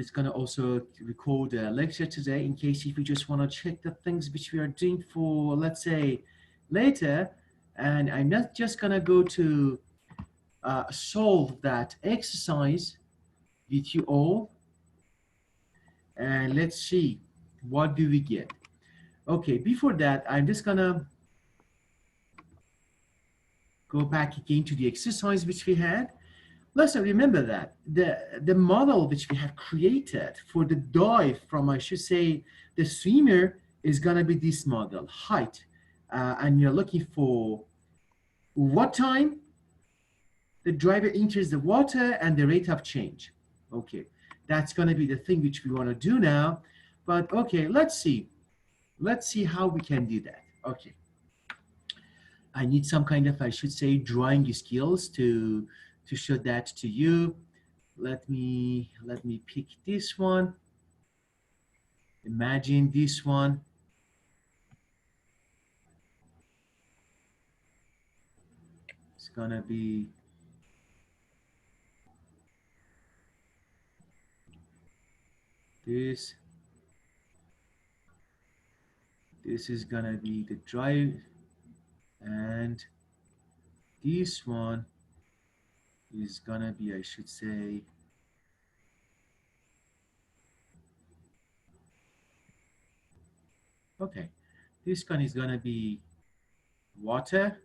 it's going to also record a lecture today in case if you just want to check the things which we are doing for, let's say, later. And I'm not just going to go to solve that exercise with you all. And let's see, what do we get? Okay, before that, I'm just going to go back again to the exercise which we had. Let's remember that the model which we have created for the dive from, I should say, the swimmer is going to be this model, height. And you're looking for what time the driver enters the water and the rate of change. Okay, that's going to be the thing which we want to do now. But okay, let's see. Let's see how we can do that. Okay. I need some kind of, I should say, drawing skills to show that to you. Let me pick this one. Imagine this one. It's gonna be this. This is gonna be the drive, and this one is gonna be, I should say, okay, this one is gonna be water.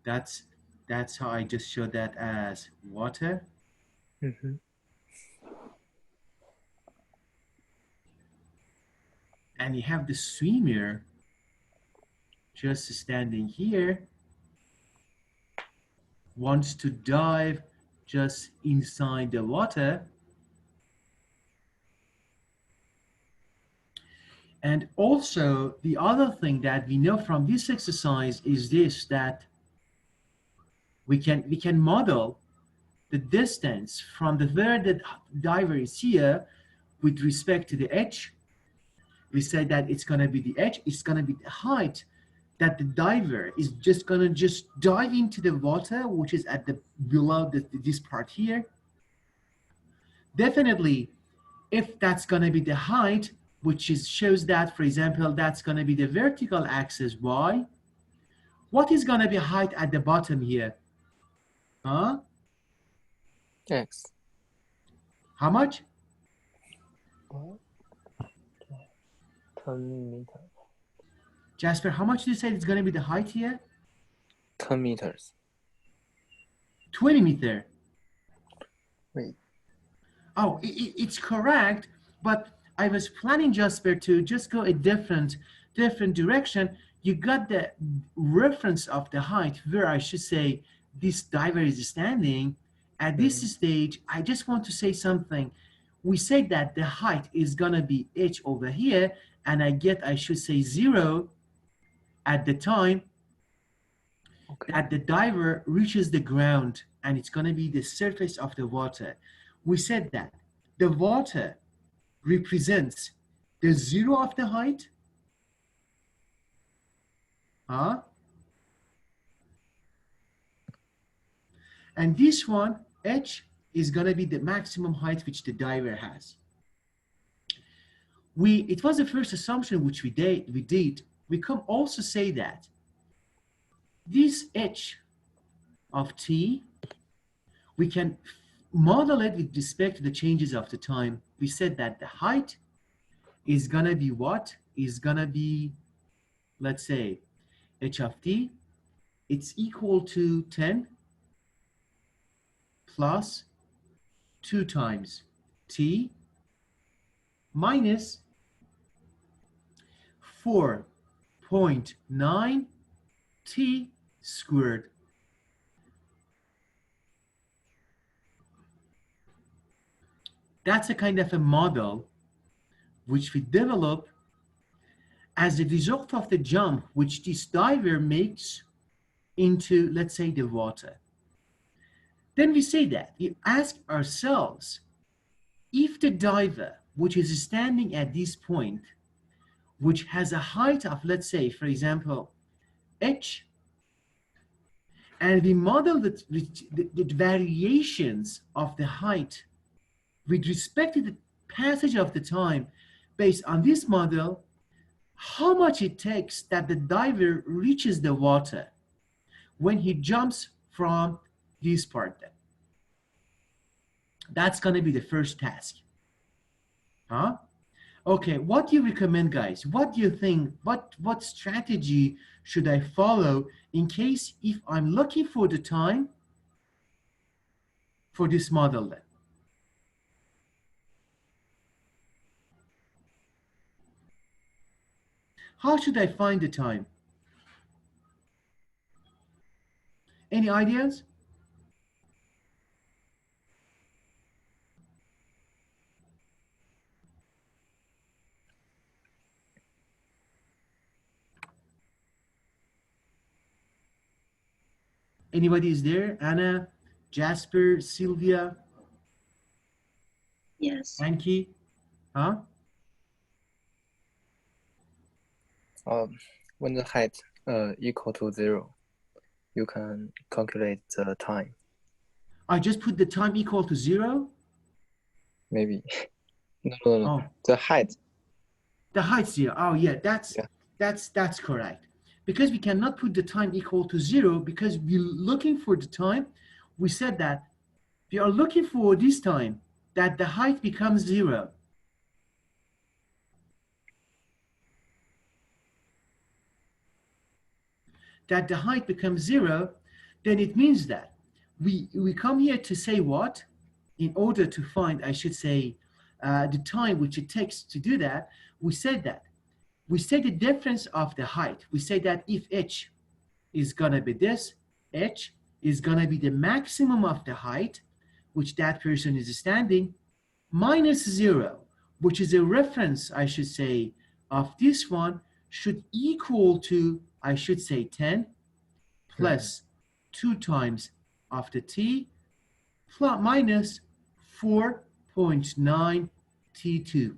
That's how I just showed that as water. Mm-hmm. And you have the swimmer just standing here, wants to dive just inside the water. And also the other thing that we know from this exercise is this, that we can model the distance from the where the diver is here with respect to the edge. We said that it's going to be the edge, it's going to be the height that the diver is just going to just dive into the water, which is at the below this part here. Definitely, if that's going to be the height, which is shows that, for example, that's going to be the vertical axis y. What is going to be height at the bottom here? Huh? X. How much? 10 meters. Jasper, how much do you say it's going to be the height here? 10 meters. 20 meter. Wait. Oh, it's correct, but I was planning, Jasper, to just go a different direction. You got the reference of the height where I should say this diver is standing. At this stage, I just want to say something. We said that the height is gonna be h over here, and I should say 0 at the time that the diver reaches the ground, and it's gonna be the surface of the water. We said that the water represents the 0 of the height, and this one, h, is going to be the maximum height which the diver has. It was the first assumption which we did. We can also say that this h of t, we can model it with respect to the changes of the time. We said that the height is going to be what? Is going to be, let's say, h of t, it's equal to 10 plus 2 times t minus 4.9 t squared. That's a kind of a model which we develop as a result of the jump which this diver makes into, let's say, the water. Then we say that we ask ourselves, if the diver which is standing at this point, which has a height of, let's say, for example, h, and we model the variations of the height with respect to the passage of the time based on this model, how much it takes that the diver reaches the water when he jumps from this part then. That's going to be the first task. Huh? Okay, what do you recommend, guys? What do you think? What strategy should I follow in case if I'm looking for the time for this model then? How should I find the time? Any ideas? Anybody is there? Anna, Jasper, Sylvia, Yes. Anki? Huh? When the height equal to 0, you can calculate the time. I just put the time equal to 0? Maybe. No. Oh, The height. the height 0. Oh, yeah, that's correct. Because we cannot put the time equal to 0 because we're looking for the time. We said that we are looking for this time that the height becomes 0. That the height becomes 0, then it means that we come here to say what? In order to find, I should say, the time which it takes to do that, we say the difference of the height. We say that if h is gonna be this, h is gonna be the maximum of the height which that person is standing, minus 0, which is a reference, I should say, of this one, should equal to, I should say, 10 plus 2 times of the t plus minus 4.9 t2.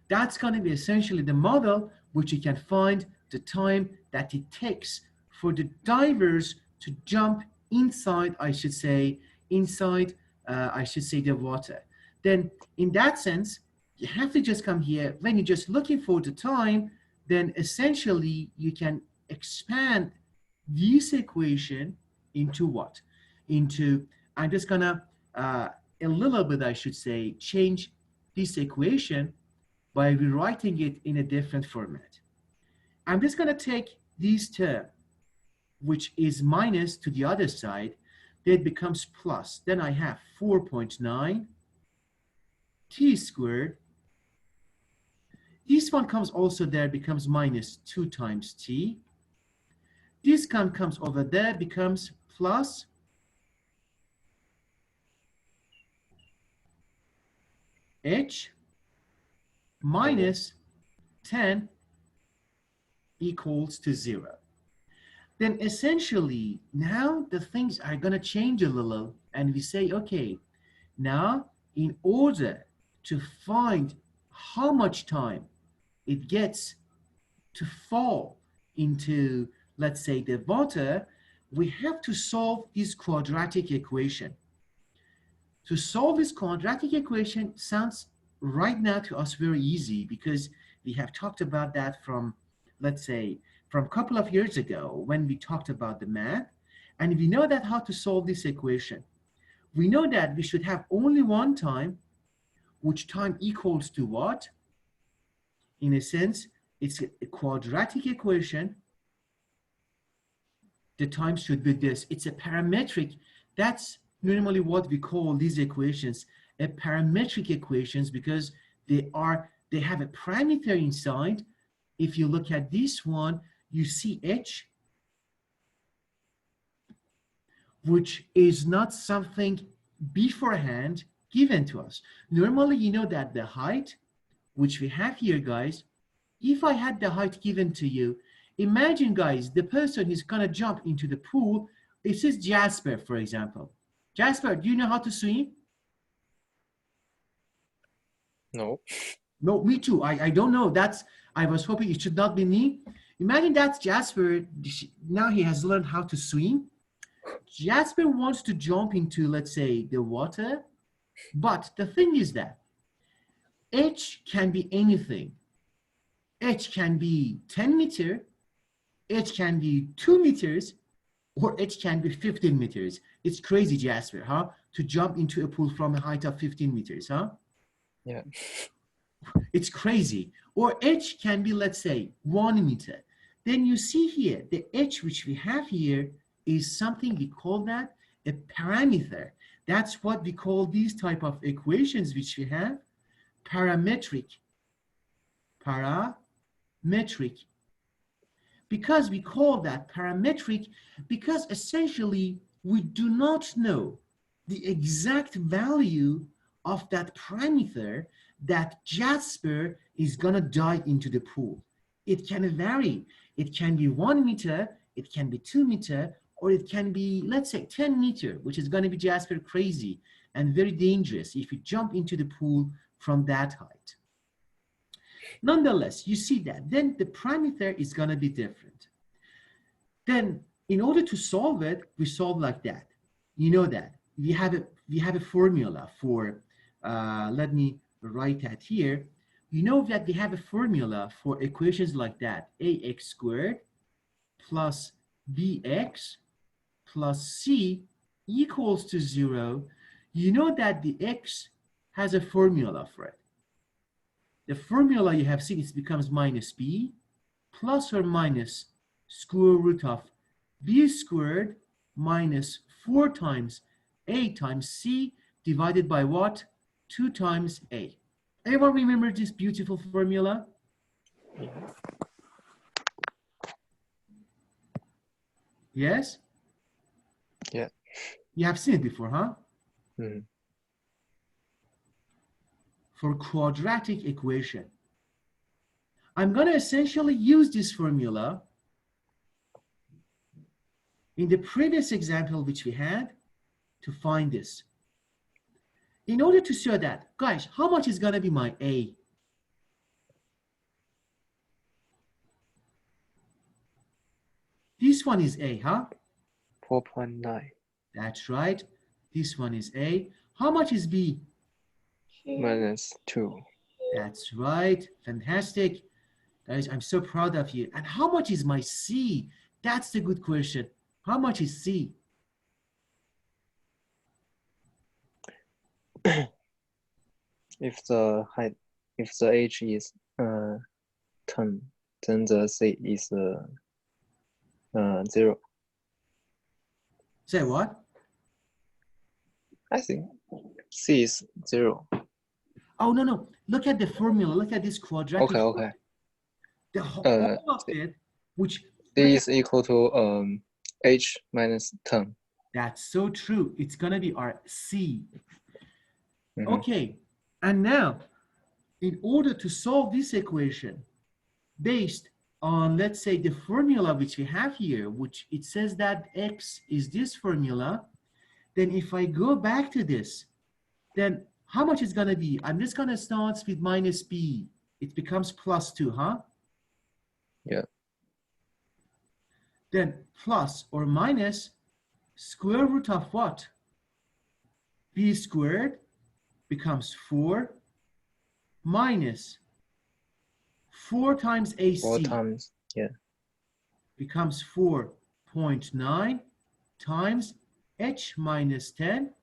That's going to be essentially the model which you can find the time that it takes for the divers to jump inside, I should say, the water. Then in that sense, you have to just come here. When you're just looking for the time, then essentially you can expand this equation into what? Into, I'm just gonna, a little bit, I should say, change this equation by rewriting it in a different format. I'm just gonna take this term, which is minus to the other side, that becomes plus. Then I have 4.9 t squared. This one comes also there, becomes minus 2 times t. This comes over there, becomes plus h minus 10 equals to 0. Then essentially, now the things are going to change a little, and we say, okay, now in order to find how much time it gets to fall into, let's say, the water, we have to solve this quadratic equation. To solve this quadratic equation sounds right now to us very easy because we have talked about that from, let's say, from a couple of years ago when we talked about the math, and we know that how to solve this equation. We know that we should have only one time, which time equals to what? In a sense, it's a quadratic equation. The time should be this. It's a parametric. That's normally what we call these equations, a parametric equations, because they have a parameter inside. If you look at this one, you see h, which is not something beforehand given to us. Normally, you know that the height, which we have here, guys, if I had the height given to you, imagine, guys, the person who's gonna jump into the pool, this is Jasper, for example. Jasper, do you know how to swim? No. No, me too. I don't know. I was hoping it should not be me. Imagine that's Jasper. Now he has learned how to swim. Jasper wants to jump into, let's say, the water. But the thing is that h can be anything. H can be 10 meters, h can be 2 meters, or h can be 15 meters. It's crazy, Jasper, huh? To jump into a pool from a height of 15 meters, huh? Yeah. It's crazy. Or h can be, let's say, 1 meter. Then you see here, the h which we have here is something we call that a parameter. That's what we call these type of equations which we have, parametric. Because we call that parametric, because essentially we do not know the exact value of that parameter that Jasper is gonna dive into the pool. It can vary. It can be 1 meter, it can be 2 meter, or it can be, let's say, 10 meter, which is gonna be Jasper crazy and very dangerous if you jump into the pool from that height. Nonetheless, you see that then the parameter is going to be different. Then in order to solve it, we solve like that. You know that we have a formula for, let me write that here. You know that we have a formula for equations like that, ax squared plus bx plus c equals to 0. You know that the x has a formula for it. The formula you have seen, it becomes minus b plus or minus square root of b squared minus 4 times a times c divided by what? 2 times a. Everyone remember this beautiful formula? Yes? Yeah. You have seen it before, huh? Mm. For quadratic equation. I'm going to essentially use this formula in the previous example which we had to find this. In order to show that, guys, how much is going to be my A? This one is A, huh? 4.9 That's right. This one is A. How much is B? minus 2. That's right. Fantastic. Guys, I'm so proud of you. And how much is my C? That's the good question. How much is C? If the h is 10, then the c is 0. Say what? I think c is 0. Oh, no. Look at the formula. Look at this quadratic. Okay. The whole of it, which c is equal to h minus 10. That's so true. It's going to be our C. Mm-hmm. Okay. And now, in order to solve this equation, based on, let's say, the formula which we have here, which it says that x is this formula, then if I go back to this, then how much is going to be? I'm just going to start with minus b. It becomes plus 2, huh? Yeah. Then plus or minus square root of what? B squared becomes 4 minus 4 times AC. 4 times, yeah. Becomes 4.9 times H minus 10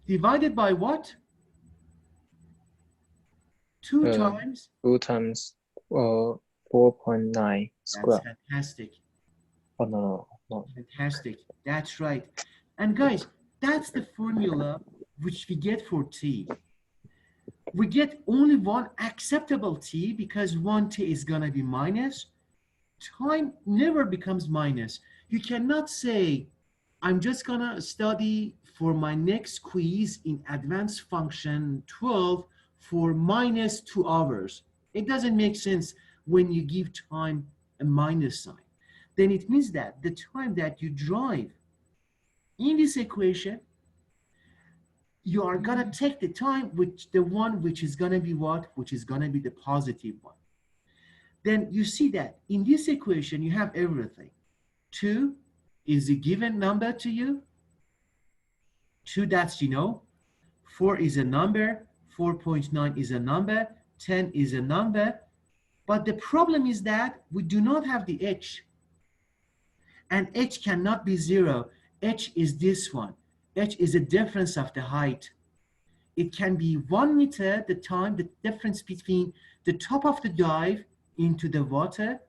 divided by what? 2 times? 2 times 4.9 square. That's fantastic. Oh, no. Fantastic. That's right. And guys, that's the formula which we get for T. We get only one acceptable T because one T is going to be minus. Time never becomes minus. You cannot say, I'm just going to study for my next quiz in advanced function 12 for minus 2 hours. It doesn't make sense when you give time a minus sign. Then it means that the time that you drive in this equation, you are going to take the time which the one which is going to be what? Which is going to be the positive one. Then you see that in this equation, you have everything. 2 is a given number to you. 2, that's, you know, 4 is a number, 4.9 is a number, 10 is a number. But the problem is that we do not have the h. And h cannot be 0. H is this one. H is a difference of the height. It can be 1 meter, the time, the difference between the top of the dive into the water.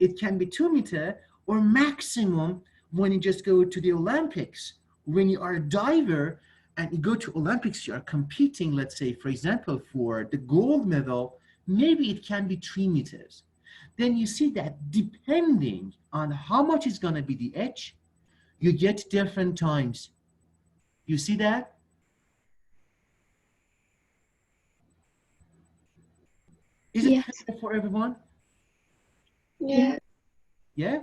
It can be 2 meter, or maximum when you just go to the Olympics. When you are a diver and you go to Olympics, you are competing, let's say, for example, for the gold medal, maybe it can be 3 meters. Then you see that depending on how much is going to be the h, you get different times. You see that? Is it clear for everyone? Yeah. Yeah?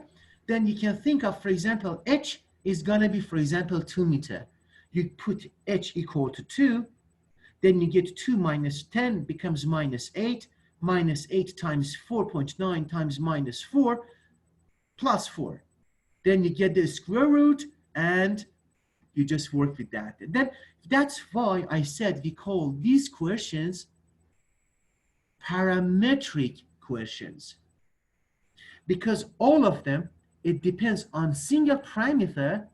Then you can think of, for example, h is going to be, for example, 2 meter. You put h equal to 2, then you get 2 minus 10 becomes minus 8, minus 8 times 4.9 times minus 4 plus 4. Then you get the square root and you just work with that. And then that's why I said we call these questions parametric questions. Because all of them, it depends on single parameter,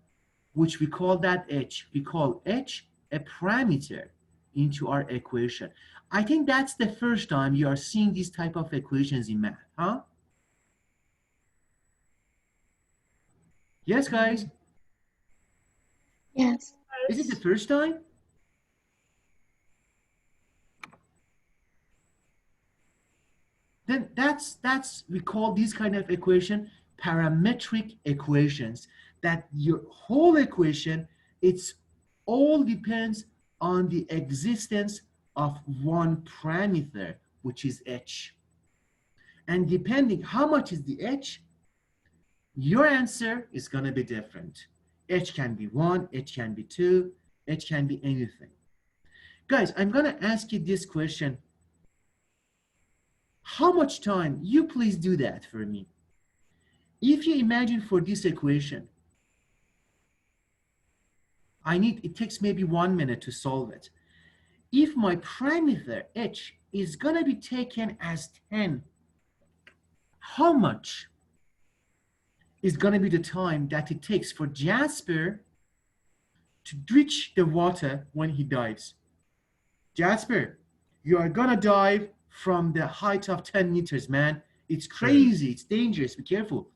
which we call that h. We call h a parameter into our equation. I think that's the first time you are seeing these type of equations in math, huh? Yes, guys? Yes. Is it the first time? Then that's we call these kind of equation parametric equations, that your whole equation, it's all depends on the existence of one parameter, which is h. And depending how much is the h, your answer is going to be different. H can be 1, H can be 2, H can be anything. Guys, I'm going to ask you this question. How much time? You please do that for me. If you imagine for this equation, it takes maybe 1 minute to solve it. If my parameter h is going to be taken as 10, how much is going to be the time that it takes for Jasper to reach the water when he dives? Jasper, you are going to dive from the height of 10 meters, man. It's crazy. It's dangerous. Be careful.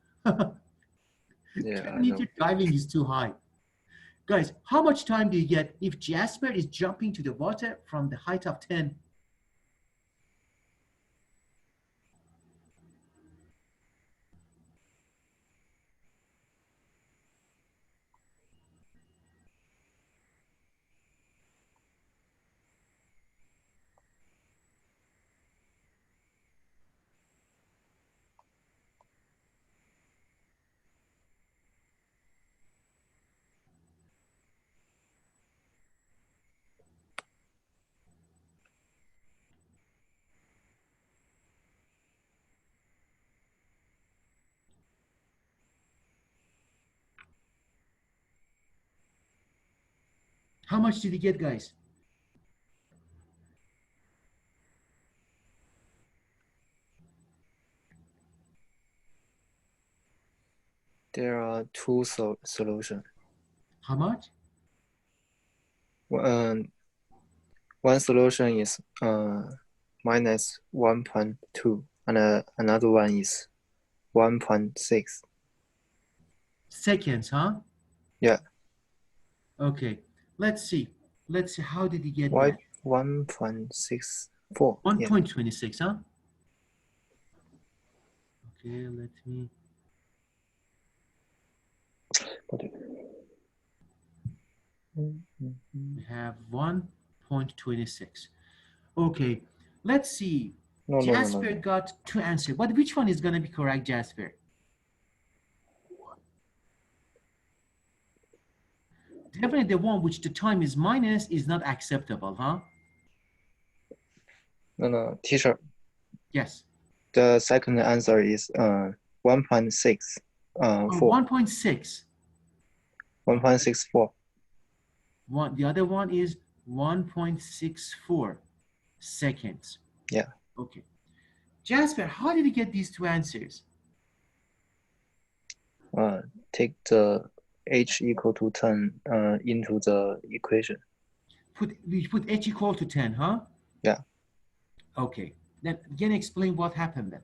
Yeah, 10 I meter know. diving is too high. Guys, how much time do you get if Jasper is jumping to the water from the height of 10? How much did you get, guys? There are two solutions. How much? One solution is minus 1.2, and another one is 1.6. Seconds, huh? Yeah. Okay, let's see. Let's see, how did you get Why that? 1.64? 1.26, huh? Okay, let me... We have 1.26. Okay, let's see. No. Jasper got 2 answers, but which one is going to be correct, Jasper? Definitely the one which the time is minus is not acceptable, huh? No, teacher. Yes. The second answer is 1.6. 1.6. 1.64. The other one is 1.64 seconds. Yeah. Okay. Jasper, how did you get these two answers? Take the h equal to 10 into the equation. We put h equal to 10, huh? Yeah. Okay. Then again, explain what happened then.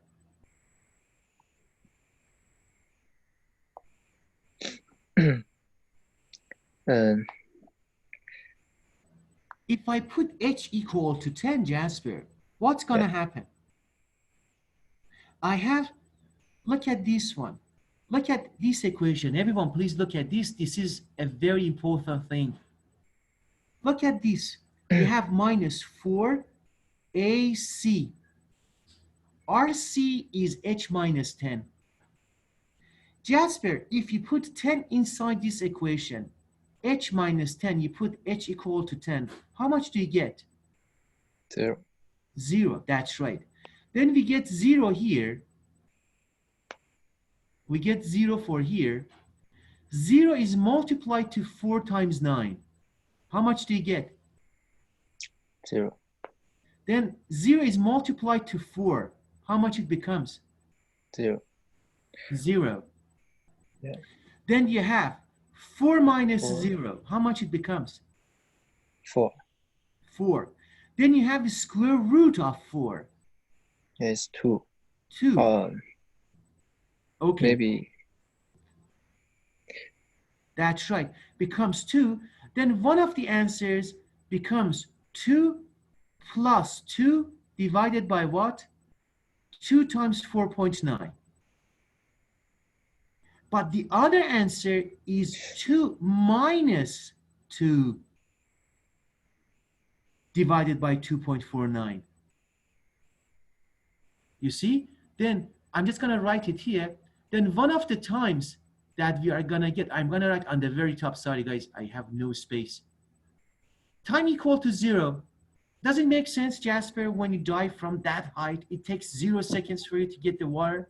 If I put h equal to 10, Jasper, what's going to happen? Look at this one. Look at this equation. Everyone, please look at this. This is a very important thing. Look at this. We have minus 4 AC. RC is h minus 10. Jasper, if you put 10 inside this equation, h minus 10, you put h equal to 10, how much do you get? 0. 0, that's right. Then we get 0 here. We get 0 for here. 0 is multiplied to 4 times 9. How much do you get? 0. Then 0 is multiplied to 4. How much it becomes? 0. 0. Yeah. Then you have 4 minus 4. 0. How much it becomes? 4. 4. Then you have the square root of 4. It's 2. 2. Okay. Maybe. That's right. Becomes 2. Then one of the answers becomes 2 plus 2 divided by what? 2 times 4.9. But the other answer is 2 minus 2 divided by 2.49. You see? Then I'm just going to write it here. Then one of the times that we are going to get, I'm going to write on the very top. Sorry, guys, I have no space. Time equal to 0. Does it make sense, Jasper, when you dive from that height, it takes 0 seconds for you to get the water?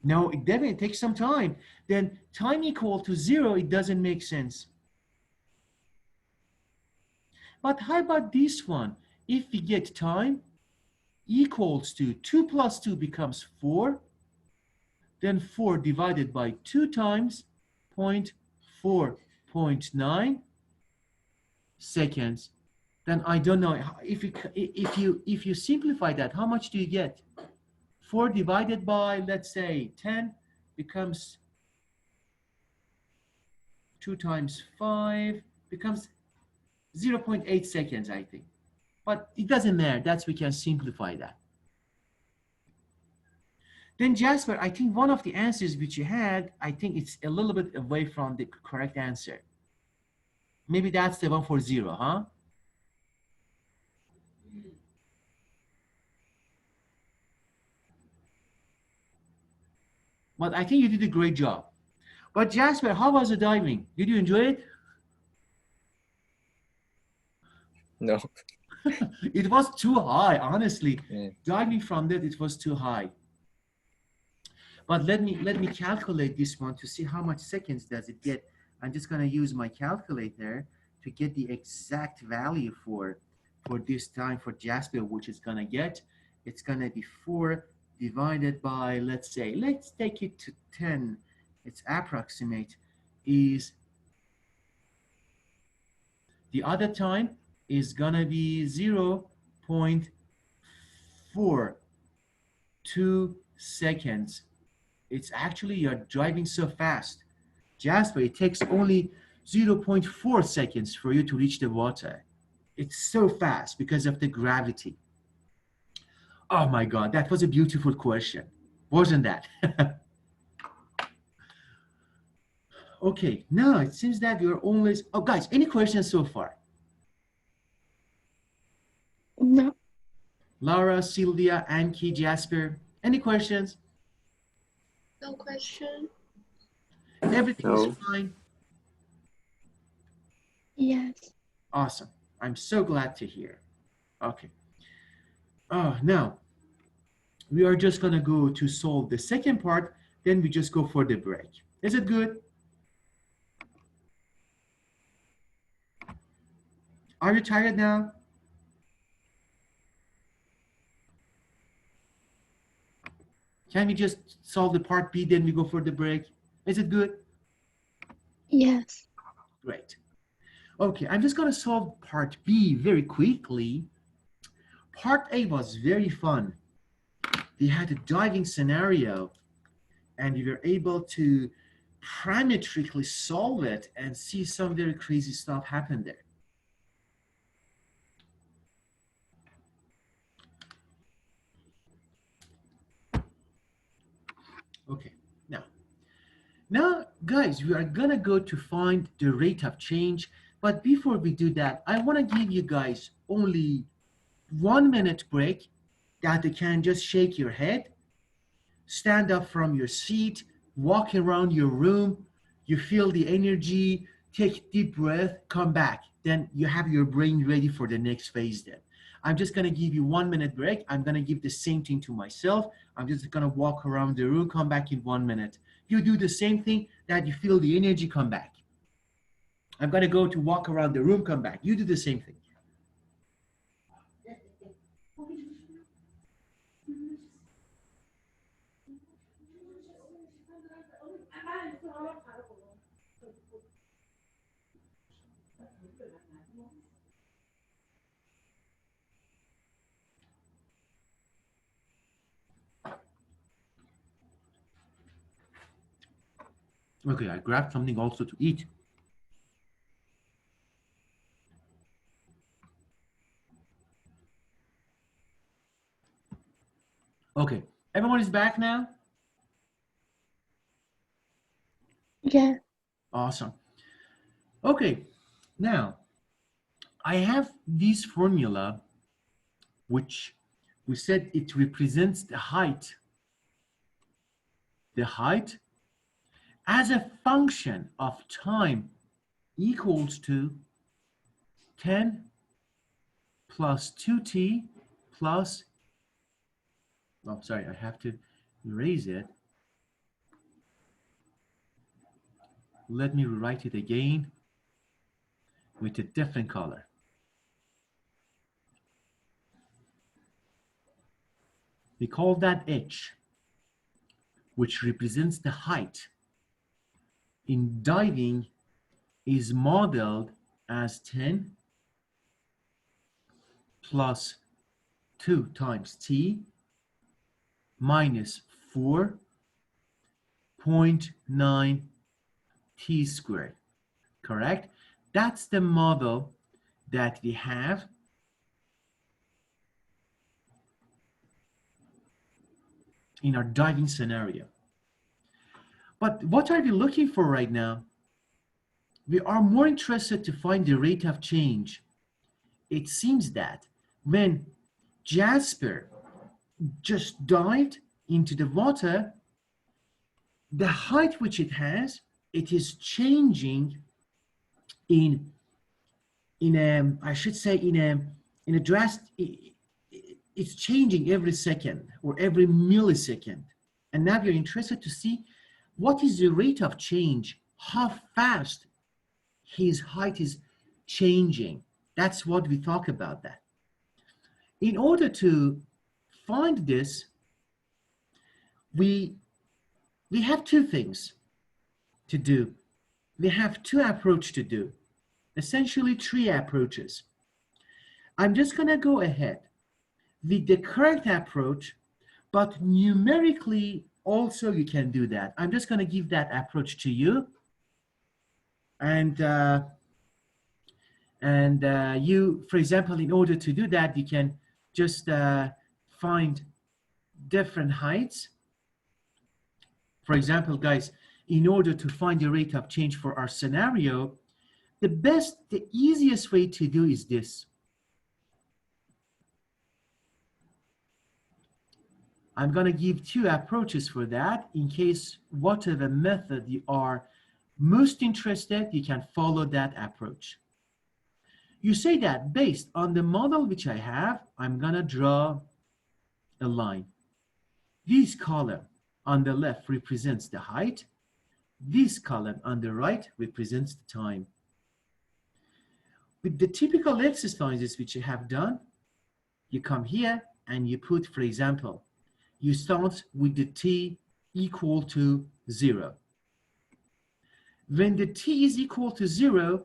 No, it definitely takes some time. Then time equal to 0, it doesn't make sense. But how about this one? If we get time equals to 2 plus 2 becomes 4, then 4 divided by 2 times 0.4.9 seconds, then I don't know if you simplify that, how much do you get? 4 divided by, let's say, 10 becomes 2 times 5 becomes 0.8 seconds, I think. But it doesn't matter. We can simplify that. Then Jasper, I think one of the answers which you had, I think it's a little bit away from the correct answer. Maybe that's the one for 0, huh? But I think you did a great job. But Jasper, how was the diving? Did you enjoy it? No. It was too high, honestly. Yeah. Diving from that, it was too high. But let me calculate this one to see how much seconds does it get. I'm just going to use my calculator to get the exact value for this time for Jasper, which is going to get. It's going to be 4 divided by, let's take it to 10. It's approximate. Is the other time is going to be 0.42 seconds. It's actually, you're driving so fast. Jasper, it takes only 0.4 seconds for you to reach the water. It's so fast because of the gravity. Oh my God, that was a beautiful question. Wasn't that? Okay, now it seems that you're always, oh guys, any questions so far? No. Laura, Sylvia, Anki, Jasper, any questions? No question. Everything is fine? Yes. Awesome. I'm so glad to hear. Okay. Now, we are just going to go to solve the second part, then we just go for the break. Is it good? Are you tired now? Can we just solve the part B, then we go for the break? Is it good? Yes. Great. Okay, I'm just going to solve part B very quickly. Part A was very fun. We had a diving scenario, and we were able to parametrically solve it and see some very crazy stuff happen there. Okay, now guys, we are gonna go to find the rate of change, but before we do that, I want to give you guys only 1 minute break that you can just shake your head, stand up from your seat, walk around your room, you feel the energy, take deep breath, come back. Then you have your brain ready for the next phase then. I'm just gonna give you 1 minute break. I'm gonna give the same thing to myself. I'm just gonna walk around the room, come back in 1 minute. You do the same thing, that you feel the energy, come back. I'm gonna go to walk around the room, come back. You do the same thing. Okay, I grabbed something also to eat. Okay, everyone is back now? Yeah. Awesome. Okay, now I have this formula which we said it represents the height as a function of time equals to 10 plus 2t plus, oh, sorry, I have to erase it. Let me write it again with a different color. We call that h, which represents the height. In diving is modeled as 10 plus 2 times t minus 4.9 t squared, correct? That's the model that we have in our diving scenario. But what are we looking for right now? We are more interested to find the rate of change. It seems that when Jasper just dived into the water, the height which it has, it is changing in a, I should say, in a drastic, it's changing every second or every millisecond. And now you're interested to see what is the rate of change, how fast his height is changing. That's what we talk about that. In order to find this, we have two things to do. We have two approaches to do, essentially three approaches. I'm just going to go ahead with the correct approach, but numerically also you can do that. I'm just going to give that approach to you, and you, for example, in order to do that, you can just find different heights. For example, guys, in order to find the rate of change for our scenario, the easiest way to do is this. I'm going to give two approaches for that. In case whatever method you are most interested, you can follow that approach. You say that based on the model which I have, I'm going to draw a line. This column on the left represents the height. This column on the right represents the time. with the typical exercises which you have done, you come here and you put, for example, you start with the t equal to 0. When the t is equal to 0,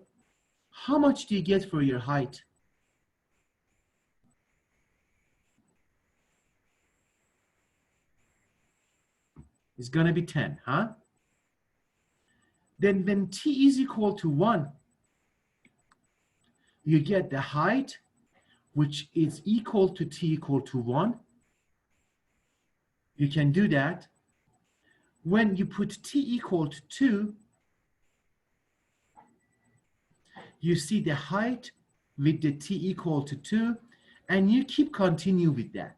how much do you get for your height? It's going to be 10, huh? Then when t is equal to 1, you get the height, which is equal to t equal to 1. You can do that. When you put t equal to 2, you see the height with the t equal to 2, and you keep continue with that.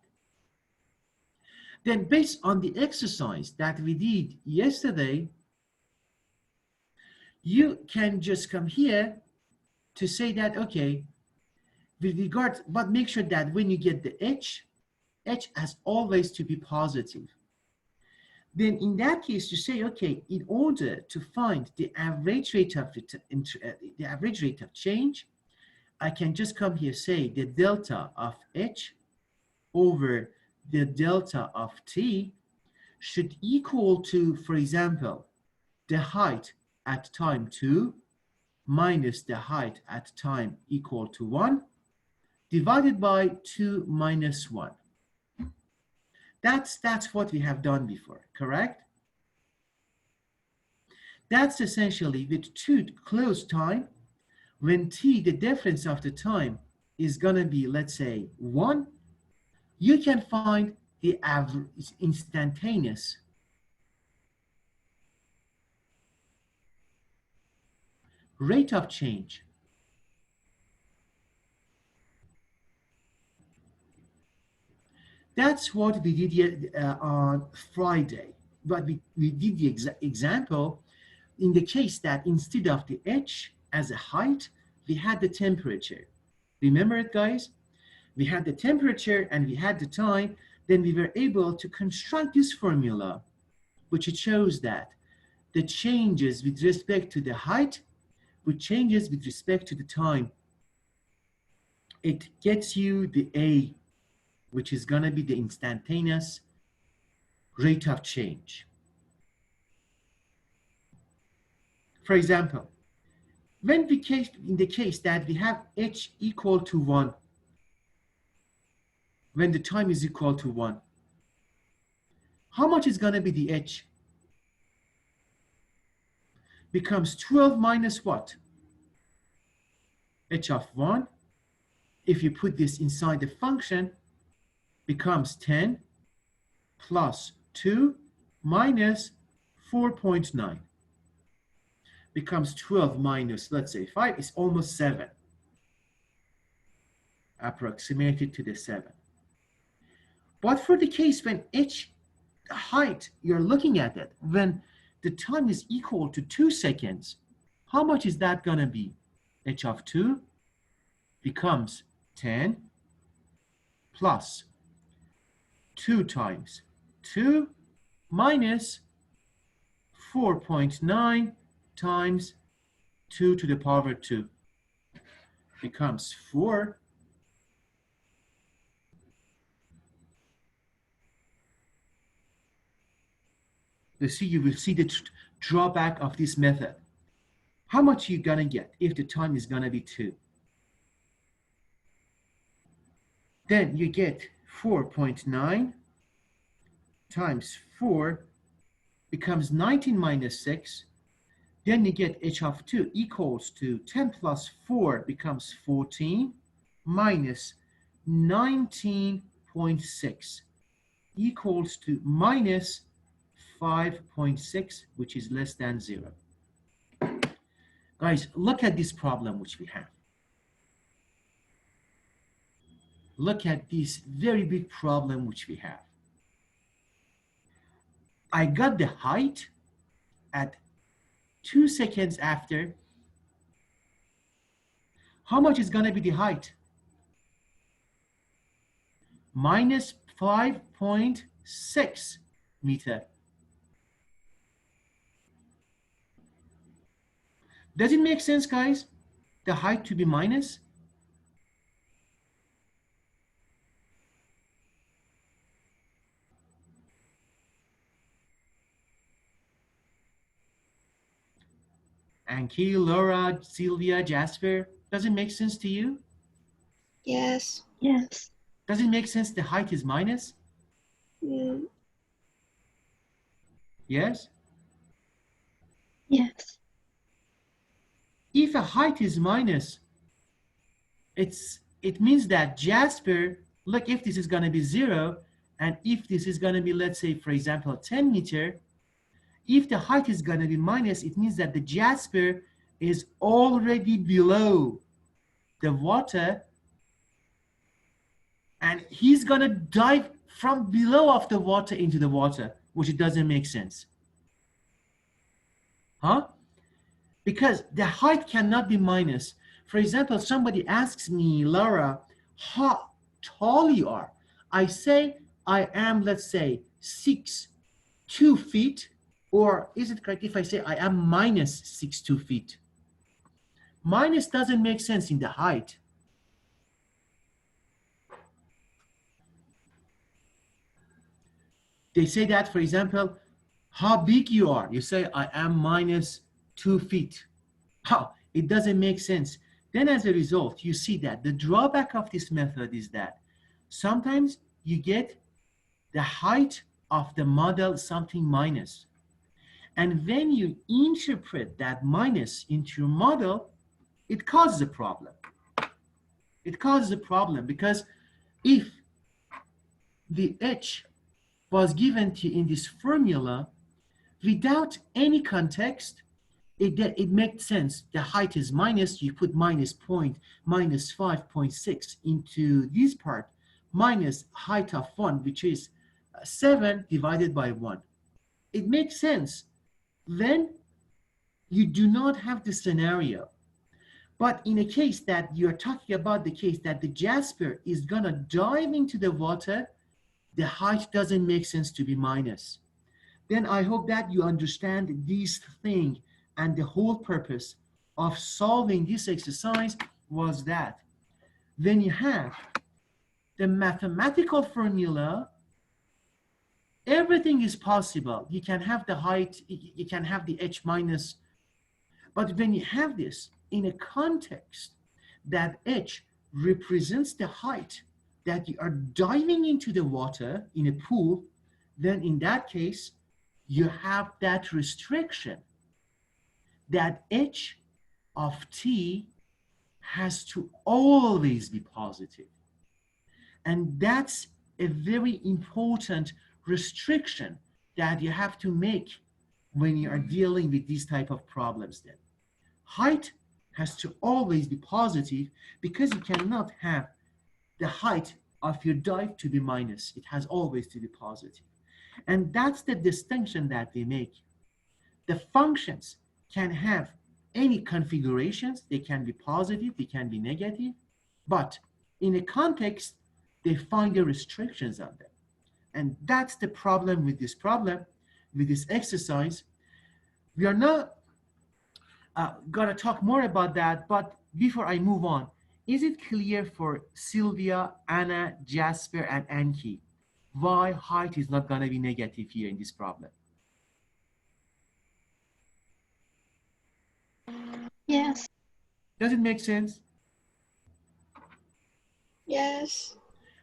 Then based on the exercise that we did yesterday, you can just come here to say that, okay, with regard, but make sure that when you get the h has always to be positive. Then in that case, you say, okay, in order to find the average rate of the average rate of change, I can just come here, say the delta of h over the delta of t should equal to, for example, the height at time 2 minus the height at time equal to 1 divided by 2 minus 1. That's what we have done before, correct? That's essentially with 2 close time, when t, the difference of the time, is going to be, let's say, 1, you can find the average instantaneous rate of change. That's what we did on Friday. But we did the example in the case that instead of the h as a height, we had the temperature. Remember it, guys? We had the temperature and we had the time. Then we were able to construct this formula, which it shows that the changes with respect to the height, with changes with respect to the time, it gets you the A, which is going to be the instantaneous rate of change. For example, when we in the case that we have h equal to 1, when the time is equal to 1, how much is going to be the h? Becomes 12 minus what? H of 1. If you put this inside the function, becomes 10 plus 2 minus 4.9. Becomes 12 minus, let's say, 5 is almost 7. Approximated to the 7. But for the case when h height, you're looking at it, when the time is equal to 2 seconds, how much is that going to be? H of 2 becomes 10 plus 2 times 2 minus 4.9 times 2 to the power 2 becomes 4. You will see the drawback of this method. How much are you going to get if the time is going to be 2? Then you get 4.9 times 4 becomes 19 minus 6. Then you get h of 2 equals to 10 plus 4 becomes 14 minus 19.6 equals to minus 5.6, which is less than 0. Guys, look at this problem which we have. Look at this very big problem which we have. I got the height at 2 seconds after. How much is going to be the height? Minus 5.6 meter. Does it make sense, guys? the height to be minus? Anki, Laura, Sylvia, Jasper, does it make sense to you? Yes. Yes. Does it make sense the height is minus? Mm, Yes? Yes. If a height is minus, it means that Jasper, look, if this is going to be 0, and if this is going to be, let's say, for example, 10 meter, if the height is going to be minus, it means that the Jasper is already below the water, and he's going to dive from below of the water into the water, which it doesn't make sense. Huh? Because the height cannot be minus. For example, somebody asks me, Laura, how tall you are. I say I am, let's say, 6'2" feet, or is it correct if I say I am minus 6'2" feet? Minus doesn't make sense in the height. They say that, for example, how big you are. You say I am minus 2 feet. How? It doesn't make sense. Then as a result, you see that the drawback of this method is that sometimes you get the height of the model something minus. And when you interpret that minus into your model, it causes a problem. It causes a problem because if the h was given to you in this formula without any context, it makes sense. The height is minus, you put minus 5.6 into this part, minus height of 1, which is 7 divided by 1. It makes sense when you do not have the scenario. But in a case that you're talking about, the case that the Jasper is gonna dive into the water, the height doesn't make sense to be minus. Then I hope that you understand this thing, and the whole purpose of solving this exercise was that when you have the mathematical formula, everything is possible. You can have the height, you can have the h minus, but when you have this in a context that h represents the height that you are diving into the water in a pool, then in that case, you have that restriction that h of t has to always be positive. And that's a very important restriction that you have to make when you are dealing with these type of problems then. Height has to always be positive because you cannot have the height of your dive to be minus. It has always to be positive. And that's the distinction that we make. The functions can have any configurations. They can be positive, they can be negative, but in a context, they find the restrictions on them. And that's the problem with this exercise. We are not going to talk more about that, but before I move on, is it clear for Sylvia, Anna, Jasper, and Anki why height is not going to be negative here in this problem? Yes. Does it make sense? yes.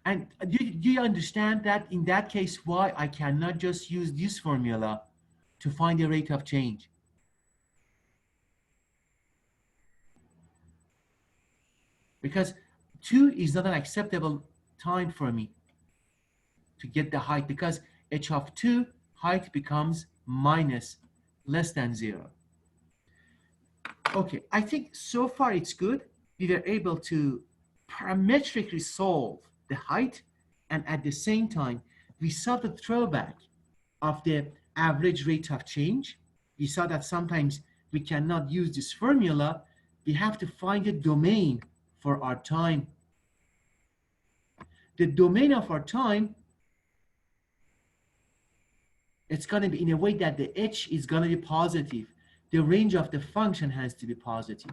And do you understand that in that case why I cannot just use this formula to find the rate of change? Because 2 is not an acceptable time for me to get the height, because h of 2 height becomes minus less than 0. Okay, I think so far it's good. We were able to parametrically solve the height, and at the same time, we saw the throwback of the average rate of change. We saw that sometimes we cannot use this formula. We have to find a domain for our time. The domain of our time, it's going to be in a way that the h is going to be positive. The range of the function has to be positive.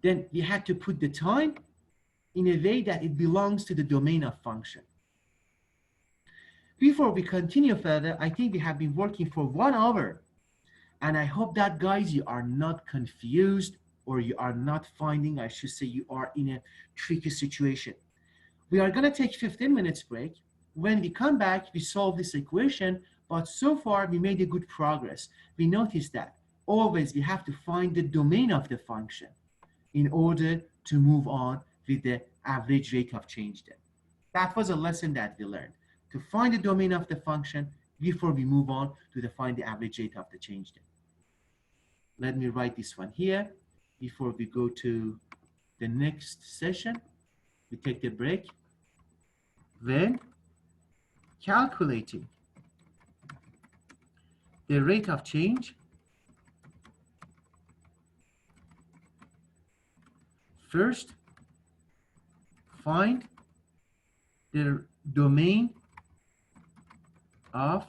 then we had to put the time in a way that it belongs to the domain of function. Before we continue further, I think we have been working for 1 hour. And I hope that, guys, you are not confused, or you are not finding, I should say, you are in a tricky situation. We are going to take 15 minutes break. When we come back, we solve this equation, but so far we made a good progress. We noticed that always we have to find the domain of the function in order to move on with the average rate of change then. That was a lesson that we learned, to find the domain of the function before we move on to find the average rate of the change then. Let me write this one here before we go to the next session. We take the break. When calculating the rate of change, first find the domain of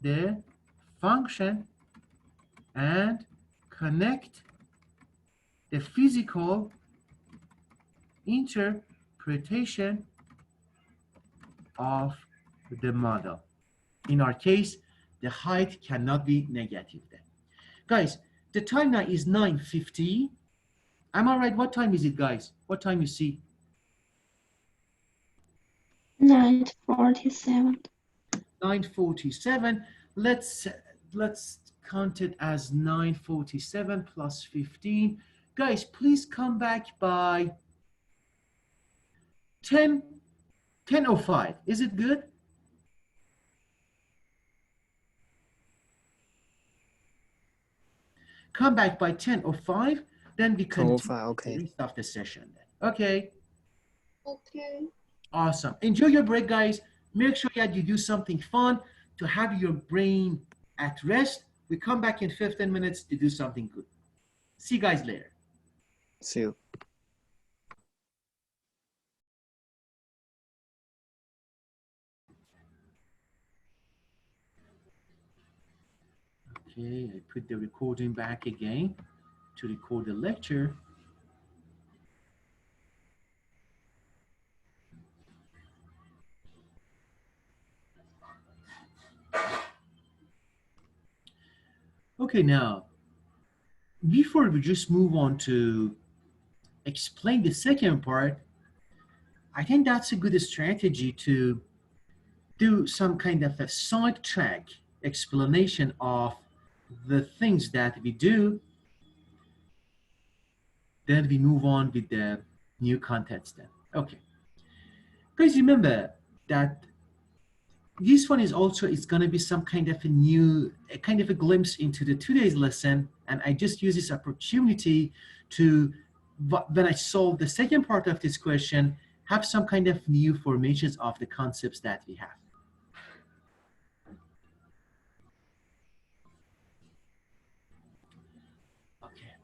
the function and connect the physical interpretation of the model. In our case, the height cannot be negative then. Guys, the time now is 9:50. Am I right? What time is it, guys? What time you see? 9:47. 9:47. Let's count it as 9:47 plus 15. Guys, please come back by 10:05. Is it good? Come back by 10:05, then we continue 10:05, okay. the rest of the session then. Okay. Okay. Awesome. Enjoy your break, guys. Make sure that you do something fun to have your brain at rest. We come back in 15 minutes to do something good. See you guys later. See you. Okay, I put the recording back again to record the lecture. Okay, now, before we just move on to explain the second part, I think that's a good strategy to do some kind of a sidetrack explanation of the things that we do. Then we move on with the new contents then. Okay. Guys, remember that this one is also, it's going to be some kind of a kind of a glimpse into the today's lesson. And I just use this opportunity to, when I solve the second part of this question, have some kind of new formations of the concepts that we have. Okay.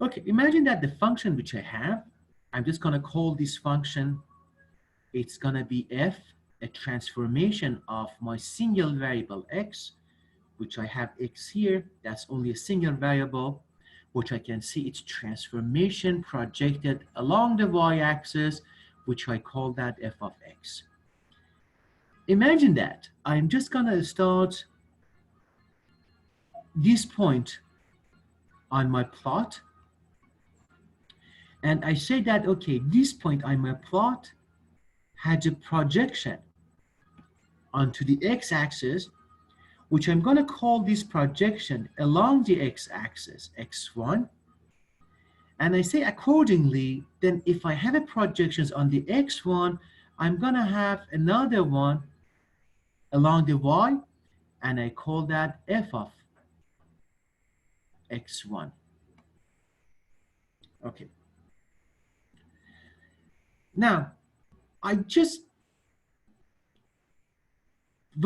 Okay, imagine that the function which I have, I'm just going to call this function, it's going to be f, a transformation of my single variable x, which I have x here, that's only a single variable, which I can see its transformation projected along the y-axis, which I call that f of x. Imagine that I'm just going to start this point on my plot, and I say that, okay, this point on my plot has a projection onto the x-axis, which I'm going to call this projection along the x-axis, x1. And I say accordingly, then if I have a projections on the x1, I'm going to have another one along the y, and I call that f of x1. Okay. Now, when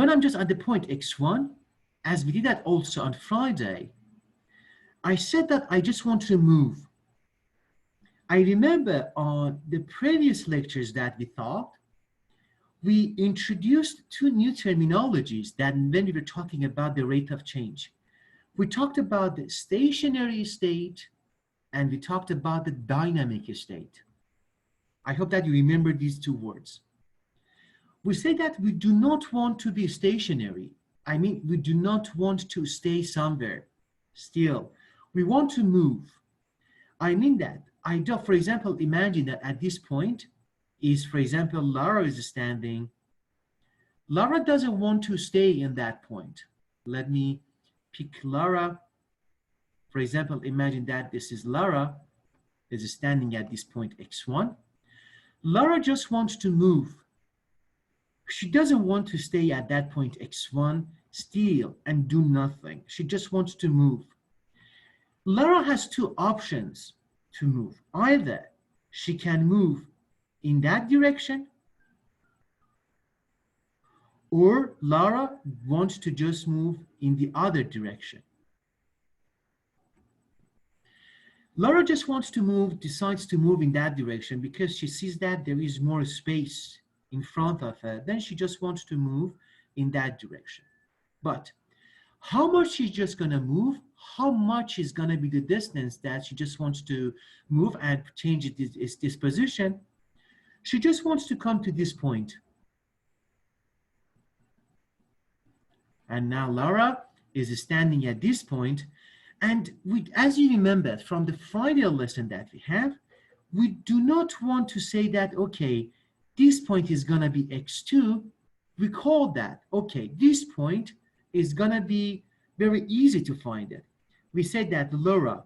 I'm just at the point x1, as we did that also on Friday, I said that I just want to move. I remember on the previous lectures that we taught, we introduced two new terminologies that when we were talking about the rate of change. We talked about the stationary state and we talked about the dynamic state. I hope that you remember these two words. We say that we do not want to be stationary. I mean, we do not want to stay somewhere still. We want to move. I mean that. For example, imagine that at this point is, for example, Lara is standing. Lara doesn't want to stay in that point. Let me pick Lara. For example, imagine that this is Lara is standing at this point x1. Lara just wants to move. She doesn't want to stay at that point x1 still and do nothing. She just wants to move. Lara has two options to move. Either she can move in that direction, or Lara wants to just move in the other direction. Lara just wants to move, decides to move in that direction because she sees that there is more space in front of her. Then she just wants to move in that direction. But how much she's just going to move, how much is going to be the distance that she just wants to move and change its disposition? She just wants to come to this point. And now Lara is standing at this point. And as you remember from the Friday lesson that we have, we do not want to say that, okay, this point is going to be x2. We call that, okay, this point is going to be very easy to find it. We said that Lara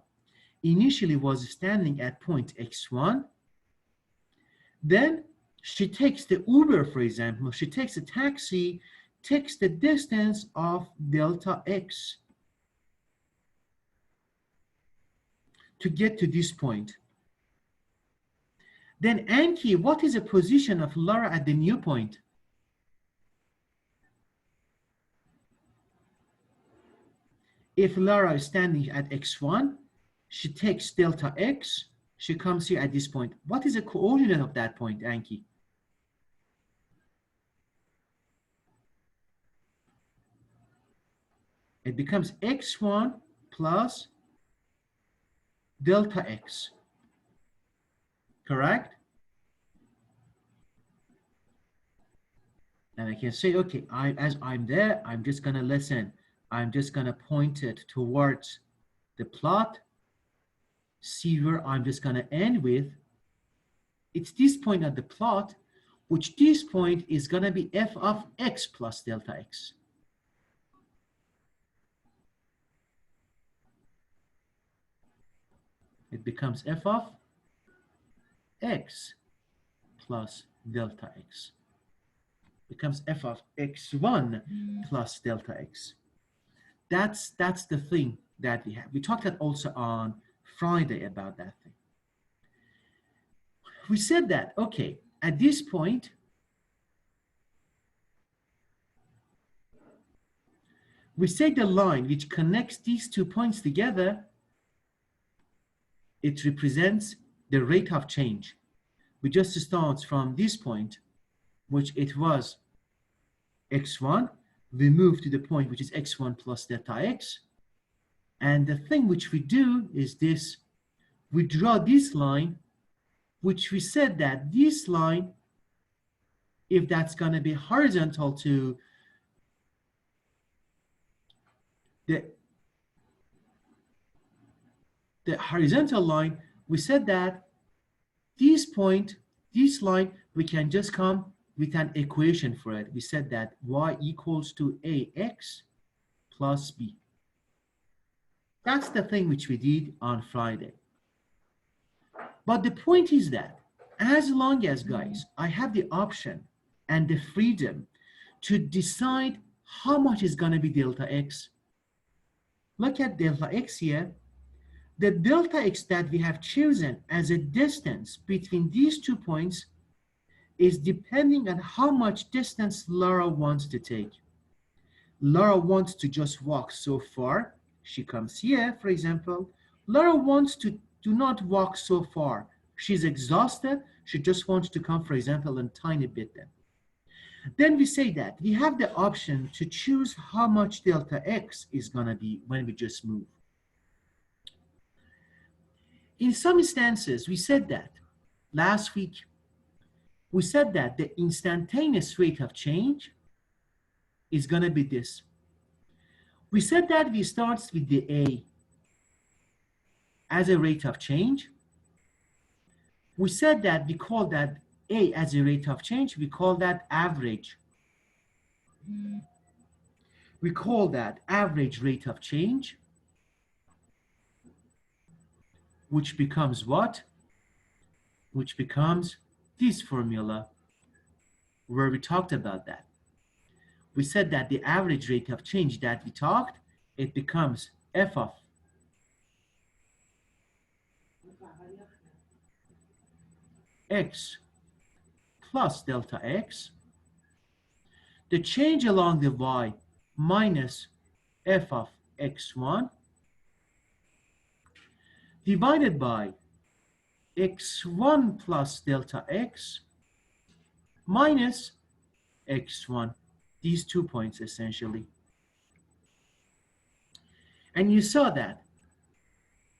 initially was standing at point x1. Then she takes the Uber, for example. She takes a taxi, takes the distance of delta x to get to this point. Then Anki, what is the position of Lara at the new point? If Lara is standing at x1, she takes delta x, she comes here at this point. What is the coordinate of that point, Anki? It becomes x1 plus delta x, correct? And I can say, okay, as I'm there, I'm just gonna listen. I'm just gonna point it towards the plot, see where I'm just gonna end with. It's this point at the plot, which this point is gonna be f of x plus delta x. It becomes f of x plus delta x. Becomes f of x1 plus delta x. That's the thing that we have. We talked that also on Friday about that thing. We said that, okay, at this point, we say the line which connects these 2 points together, it represents the rate of change. We just start from this point, which it was x1. We move to the point which is x1 plus delta x. And the thing which we do is this. We draw this line, which we said that this line, if that's going to be horizontal to the horizontal line, we said that this point, this line, we can just come with an equation for it. We said that y equals to ax plus b. That's the thing which we did on Friday. But the point is that as long as, guys, I have the option and the freedom to decide how much is going to be delta x. Look at delta x here. The delta x that we have chosen as a distance between these 2 points is depending on how much distance Lara wants to take. Lara wants to just walk so far. She comes here, for example. Lara wants to do not walk so far. She's exhausted. She just wants to come, for example, a tiny bit then. Then we say that we have the option to choose how much delta x is going to be when we just move. In some instances, we said that last week, we said that the instantaneous rate of change is going to be this. We said that we start with the A as a rate of change. We said that we call that A as a rate of change, we call that average. We call that average rate of change, which becomes what? Which becomes this formula where we talked about that. We said that the average rate of change that we talked, it becomes f of x plus delta x, the change along the y minus f of x1 divided by x1 plus delta x minus x1, these 2 points essentially. And you saw that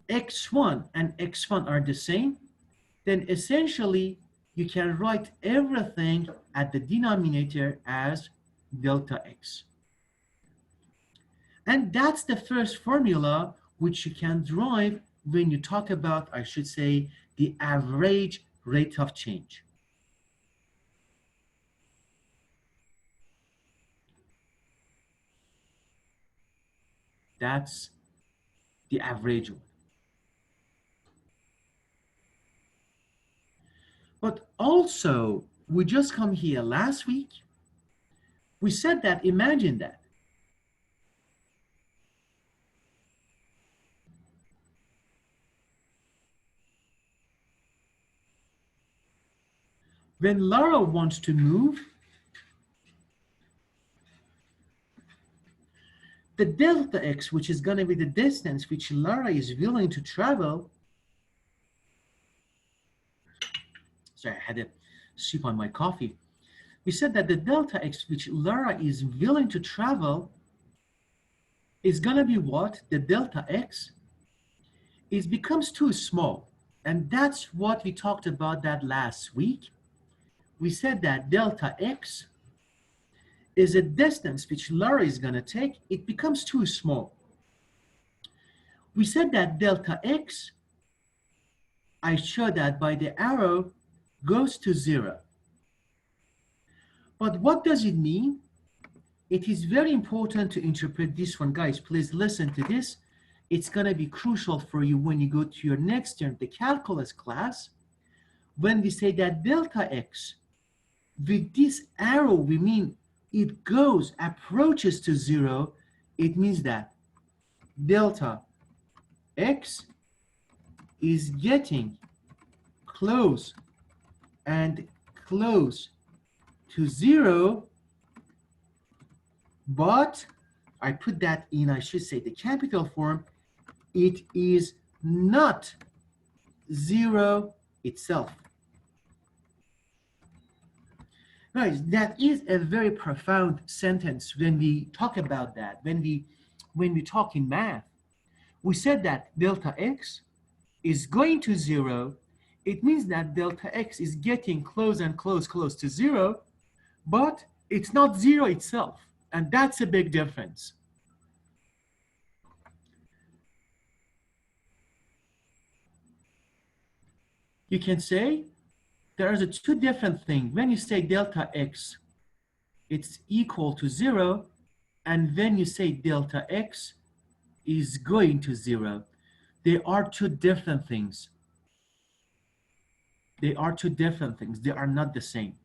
x1 and x1 are the same, then essentially you can write everything at the denominator as delta x. And that's the first formula which you can derive when you talk about, I should say, the average rate of change. That's the average one. But also, we just come here last week, we said that, imagine that. When Lara wants to move, the delta x, which is going to be the distance which Lara is willing to travel. Sorry, I had a sip on my coffee. We said that the delta x, which Lara is willing to travel, is going to be what? The delta x becomes too small. And that's what we talked about that last week. We said that delta x is a distance which Lara is going to take. It becomes too small. We said that delta x, I showed that by the arrow, goes to 0. But what does it mean? It is very important to interpret this one. Guys, please listen to this. It's going to be crucial for you when you go to your next term, the calculus class. When we say that delta x, with this arrow, we mean it approaches to 0. It means that delta x is getting close and close to 0, but I put that in, I should say, the capital form. It is not 0 itself. Guys, that is a very profound sentence when we talk about that. When we talk in math, we said that delta x is going to 0. It means that delta x is getting close and close to 0, but it's not 0 itself. And that's a big difference. You can say there's two different things. When you say delta x, it's equal to 0, and when you say delta x is going to 0, they are two different things. They are two different things. They are not the same.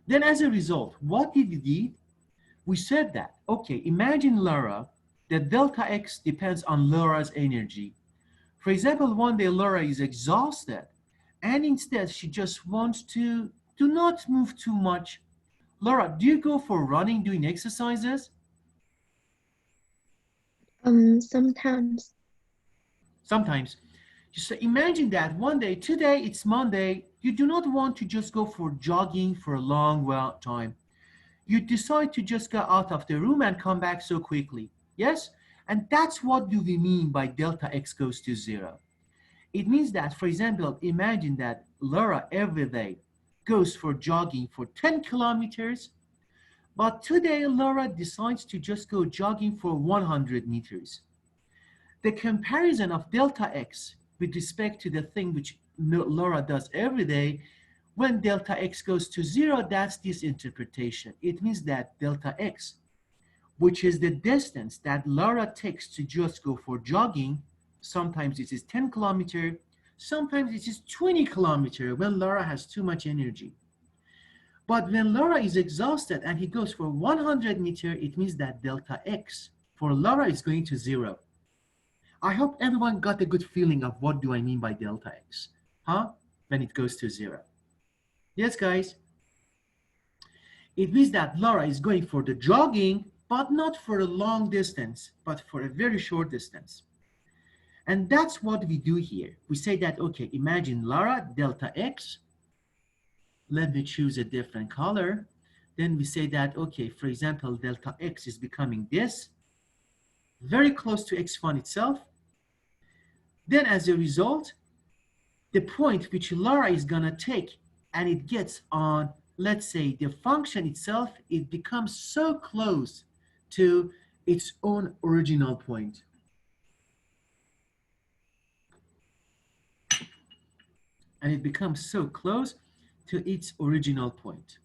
Then as a result, what did we do? We said that, okay, imagine Lara, that delta x depends on Lara's energy. For example, one day Lara is exhausted, and instead she just wants to do not move too much. Lara, do you go for running, doing exercises? Sometimes. Sometimes. Just imagine that one day, today it's Monday, you do not want to just go for jogging for a long time. you decide to just go out of the room and come back so quickly. Yes? And that's what do we mean by delta x goes to 0. It means that, for example, imagine that Laura every day goes for jogging for 10 kilometers, but today Laura decides to just go jogging for 100 meters. The comparison of delta x with respect to the thing which Laura does every day, when delta x goes to 0, that's this interpretation. It means that delta x, which is the distance that Laura takes to just go for jogging, sometimes it is 10 kilometers, sometimes it is 20 kilometers when Laura has too much energy. But when Laura is exhausted and he goes for 100 meters, it means that delta x for Laura is going to 0. I hope everyone got a good feeling of what do I mean by delta x, huh? When it goes to 0. Yes, guys? It means that Laura is going for the jogging, but not for a long distance, but for a very short distance. And that's what we do here. We say that, okay, imagine Laura, delta x. Let me choose a different color. Then we say that, okay, for example, delta x is becoming this, very close to x1 itself. Then as a result, the point which Laura is gonna take and it gets on, let's say, the function itself, it becomes so close to its own original point. And it becomes so close to its original point.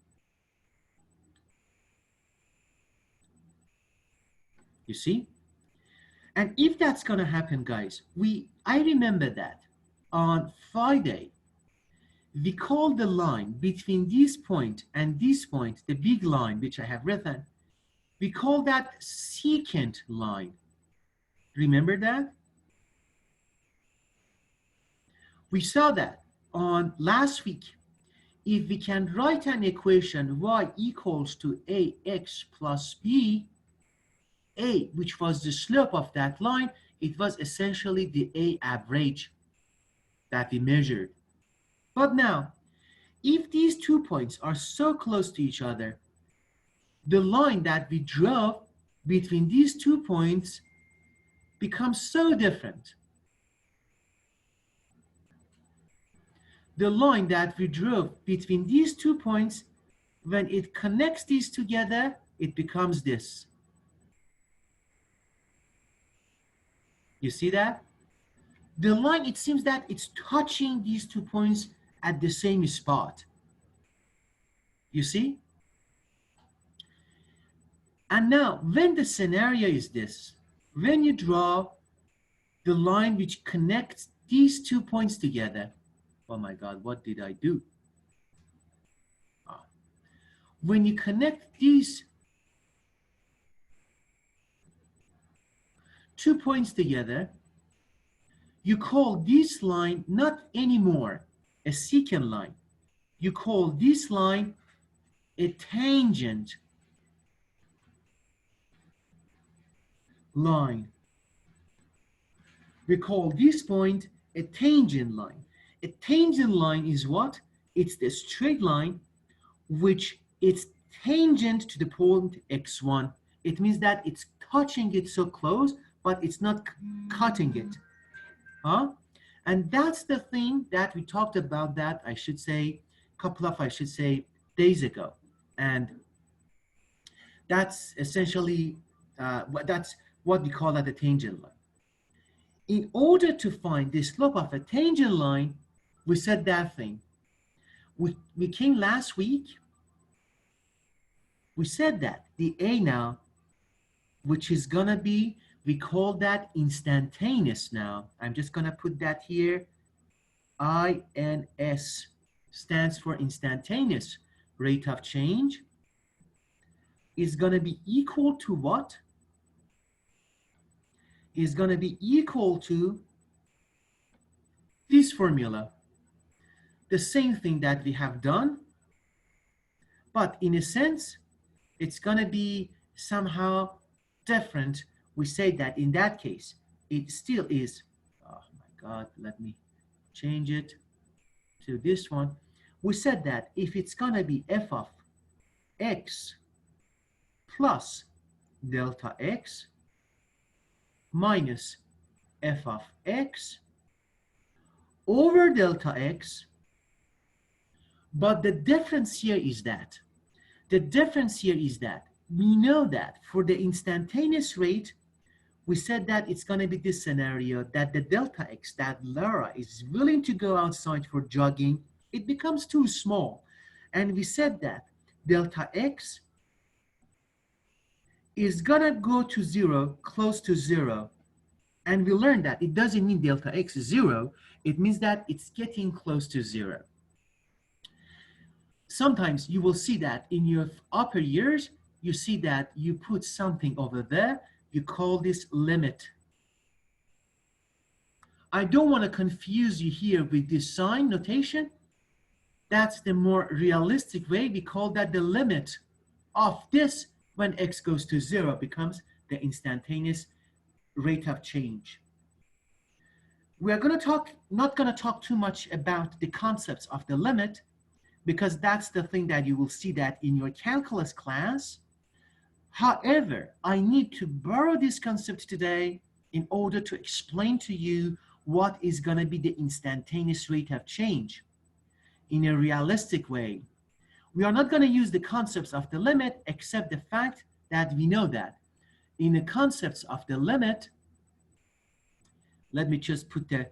You see? And if that's gonna happen, guys, I remember that on Friday, we call the line between this point and this point, the big line which I have written, we call that secant line. Remember that? We saw that on last week. If we can write an equation y equals to ax plus b, a, which was the slope of that line, it was essentially the a average that we measured. But now, if these 2 points are so close to each other, the line that we drove between these 2 points becomes so different. The line that we drove between these 2 points, when it connects these together, it becomes this. You see that? The line, it seems that it's touching these 2 points at the same spot. You see? And now, when the scenario is this, when you draw the line which connects these 2 points together, oh my God, what did I do? When you connect these 2 points together, you call this line not anymore a secant line. You call this line a tangent line. We call this point a tangent line. A tangent line is what? It's the straight line which is tangent to the point x1. It means that it's touching it so close, but it's not cutting it. Huh? And that's the thing that we talked about that, I should say, days ago. And that's essentially, that's what we call that a tangent line. In order to find the slope of a tangent line, we said that thing. We came last week, we said that the A now, which is gonna be, we call that instantaneous now. I'm just gonna put that here. INS stands for instantaneous rate of change, is gonna be equal to what? Is gonna be equal to this formula. The same thing that we have done, but in a sense, it's gonna be somehow different. We say that in that case, it still is, oh my God, let me change it to this one. We said that if it's gonna be f of x plus delta x minus f of x over delta x. But the difference here is that, we know that for the instantaneous rate, we said that it's going to be this scenario that the delta x, that Lara is willing to go outside for jogging, it becomes too small. And we said that delta x is going to go to 0, close to 0. And we learned that it doesn't mean delta x is 0. It means that it's getting close to 0. Sometimes you will see that in your upper years, you see that you put something over there. You call this limit. I don't want to confuse you here with this sign notation. That's the more realistic way. We call that the limit of this when x goes to 0 becomes the instantaneous rate of change. We are going to talk, not going to talk too much about the concepts of the limit, because that's the thing that you will see that in your calculus class. However, I need to borrow this concept today in order to explain to you what is going to be the instantaneous rate of change in a realistic way. We are not going to use the concepts of the limit, except the fact that we know that in the concepts of the limit, let me just put the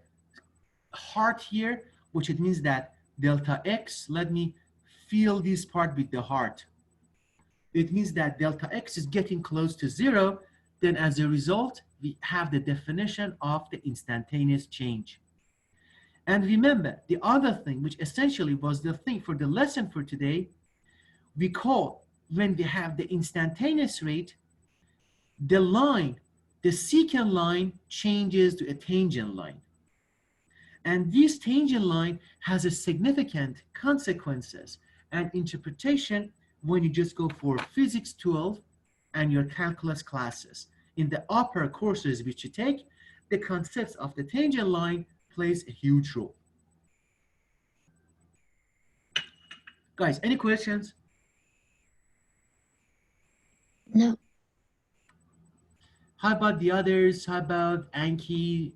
heart here, which it means that delta x, let me fill this part with the heart. It means that delta x is getting close to 0. Then as a result, we have the definition of the instantaneous change. And remember, the other thing, which essentially was the thing for the lesson for today, we call, when we have the instantaneous rate, the line, the secant line changes to a tangent line. And this tangent line has a significant consequences and interpretation when you just go for physics 12 and your calculus classes. In the upper courses which you take, the concepts of the tangent line plays a huge role. Guys, any questions? No. How about the others? How about Anki,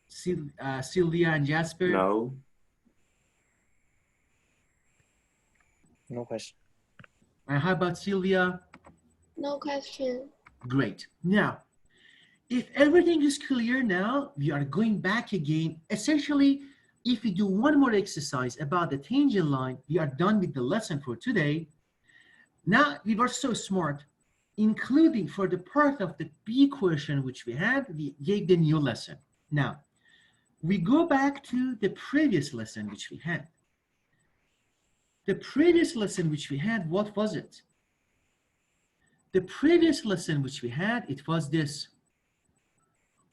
Sylvia, and Jasper? No. No question. And how about Sylvia? No question. Great. Now, if everything is clear now, we are going back again. Essentially, if we do one more exercise about the tangent line, we are done with the lesson for today. Now, we were so smart, including for the part of the B question which we had, we gave the new lesson. Now, we go back to the previous lesson which we had. The previous lesson which we had, what was it? The previous lesson which we had, it was this.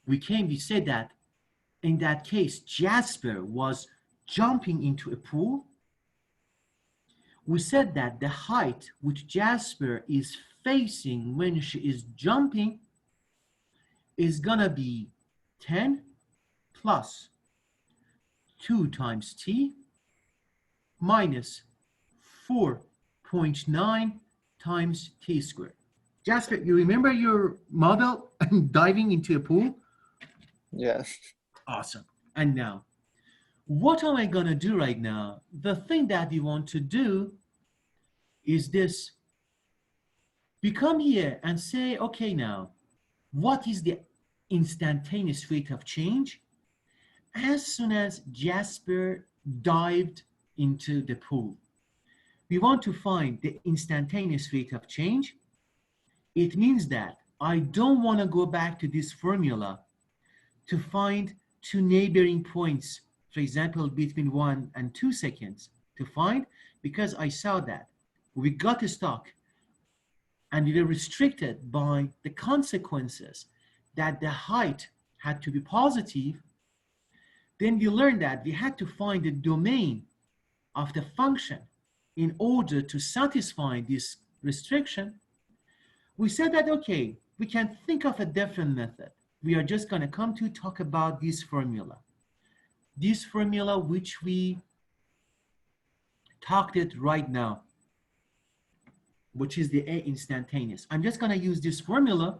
We said that in that case, Jasper was jumping into a pool. We said that the height which Jasper is facing when she is jumping is gonna be 10 plus 2 times t minus 4.9 times t squared. Jasper, you remember your model diving into a pool? Yeah. Awesome. And now, what am I going to do right now? The thing that we want to do is this. We come here and say, okay, now, what is the instantaneous rate of change as soon as Jasper dived into the pool? We want to find the instantaneous rate of change. It means that I don't want to go back to this formula to find two neighboring points, for example, between 1 and 2 seconds to find, because I saw that we got stuck and we were restricted by the consequences that the height had to be positive. Then we learned that we had to find the domain of the function in order to satisfy this restriction. We said that, okay, we can think of a different method. We are just going to come to talk about this formula. This formula which we talked it right now. which is the A instantaneous. I'm just going to use this formula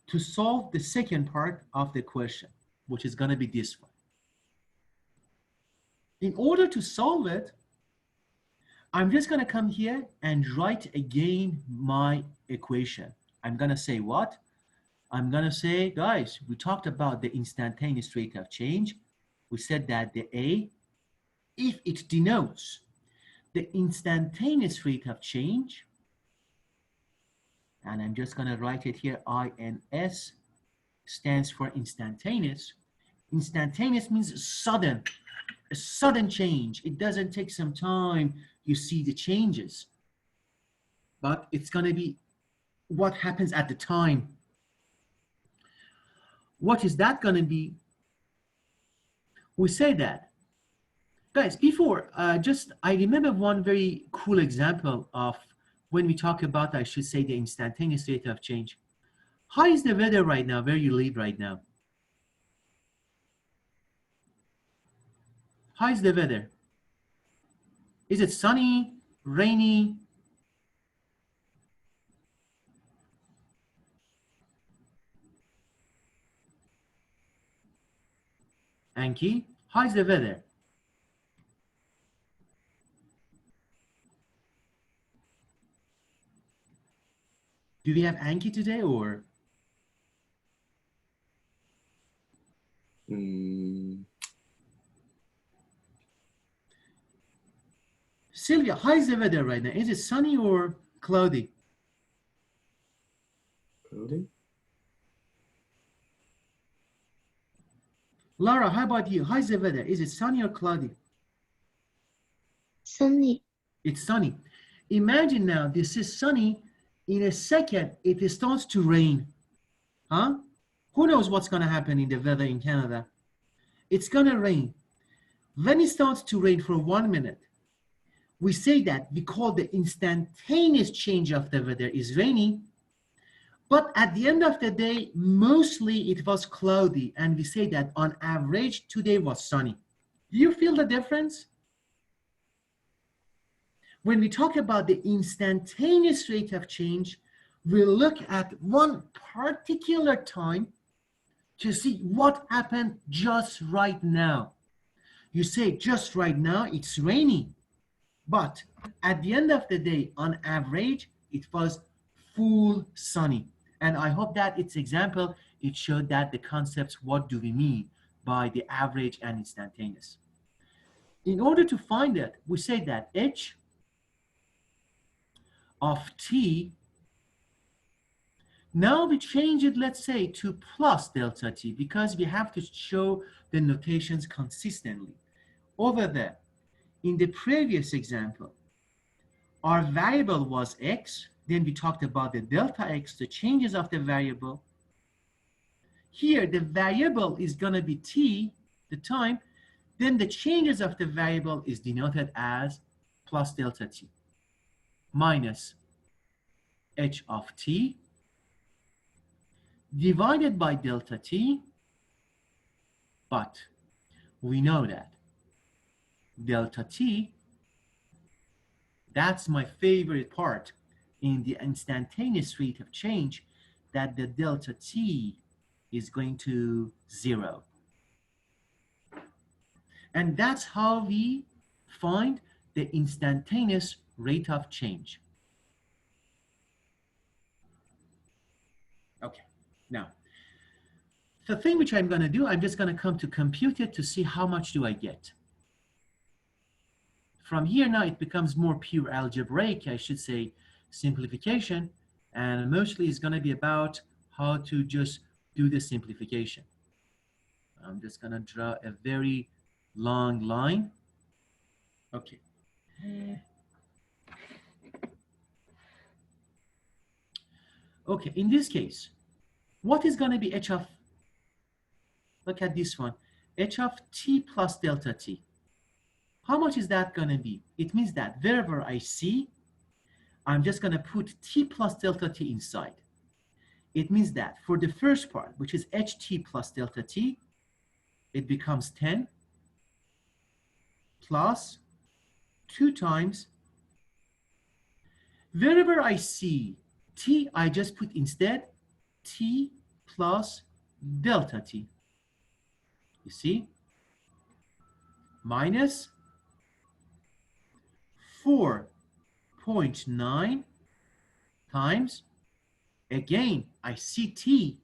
to solve the second part of the question, which is going to be this one. In order to solve it, I'm just going to come here and write again my equation. I'm going to say what? I'm going to say, guys, we talked about the instantaneous rate of change. We said that the A, if it denotes the instantaneous rate of change, and I'm just going to write it here, INS stands for instantaneous. Instantaneous means sudden, a sudden change. It doesn't take some time you see the changes, but it's going to be what happens at the time. What is that going to be? We say that. Guys, before, I remember one very cool example of when we talk about, I should say, the instantaneous rate of change. How is the weather right now, where you live right now? How is the weather? Is it sunny, rainy? Anki, how is the weather? Do we have Anki today or? Sylvia, how is the weather right now? Is it sunny or cloudy? Cloudy. Laura, how about you? How is the weather? Is it sunny or cloudy? Sunny. It's sunny. Imagine now, this is sunny. In a second, it starts to rain. Huh? Who knows what's going to happen in the weather in Canada? It's going to rain. When it starts to rain for 1 minute, we say that we call the instantaneous change of the weather is rainy. But at the end of the day, mostly it was cloudy. And we say that on average, today was sunny. Do you feel the difference? When we talk about the instantaneous rate of change, we look at one particular time to see what happened just right now. You say just right now, it's rainy. But at the end of the day, on average, it was full sunny. And I hope that its example, it showed that the concepts, what do we mean by the average and instantaneous. In order to find it, we say that H of t, now we change it, let's say, to plus delta t, because we have to show the notations consistently. Over there, in the previous example, our variable was x, then we talked about the delta x, the changes of the variable. Here, the variable is going to be t, the time, then the changes of the variable is denoted as plus delta t minus h of t divided by delta t, but we know that delta t, that's my favorite part in the instantaneous rate of change, that the delta t is going to 0. And that's how we find the instantaneous rate of change. Okay, now, the thing which I'm going to do, I'm just going to come to compute it to see how much do I get. From here now, it becomes more pure algebraic, I should say, simplification, and mostly it's going to be about how to just do the simplification. I'm just going to draw a very long line. Okay. Okay, in this case, what is going to be h of, look at this one, h of t plus delta t. How much is that going to be? It means that wherever I see, I'm just going to put t plus delta t inside. It means that for the first part, which is ht plus delta t, it becomes 10 plus 2 times Wherever I see t, I just put instead t plus delta t. You see? Minus 4.9 times, again, I see t,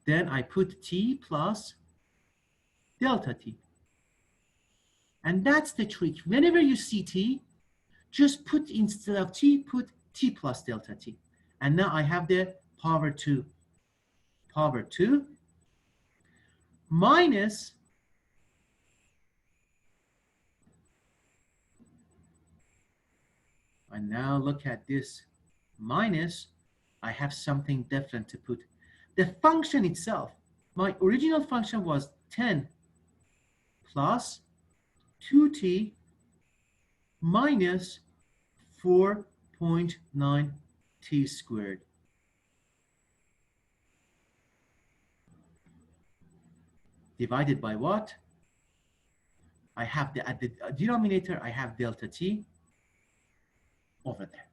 then I put t plus delta t. And that's the trick. Whenever you see t, just put instead of t, put t plus delta t. And now I have the power 2 minus and now look at this minus, I have something different to put. The function itself, my original function was 10 plus 2t minus 4.9 t squared. Divided by what? I have at the denominator, I have delta t over there.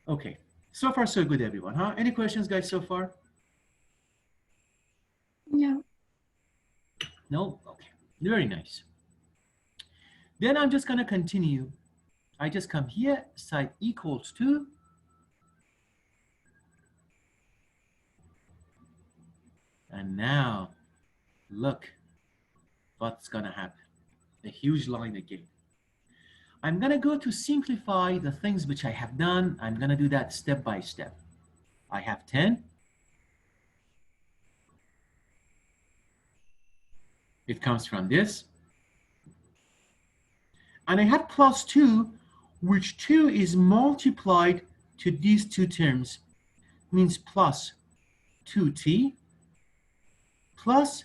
Okay, so far so good, everyone, huh? Any questions, guys, so far? No. No? Okay, very nice. Then I'm just gonna continue. I just come here, side equals to, and now look what's gonna happen. A huge line again. I'm gonna go to simplify the things which I have done. I'm gonna do that step by step. I have 10. It comes from this. And I have plus 2, which 2 is multiplied to these two terms, means plus 2t plus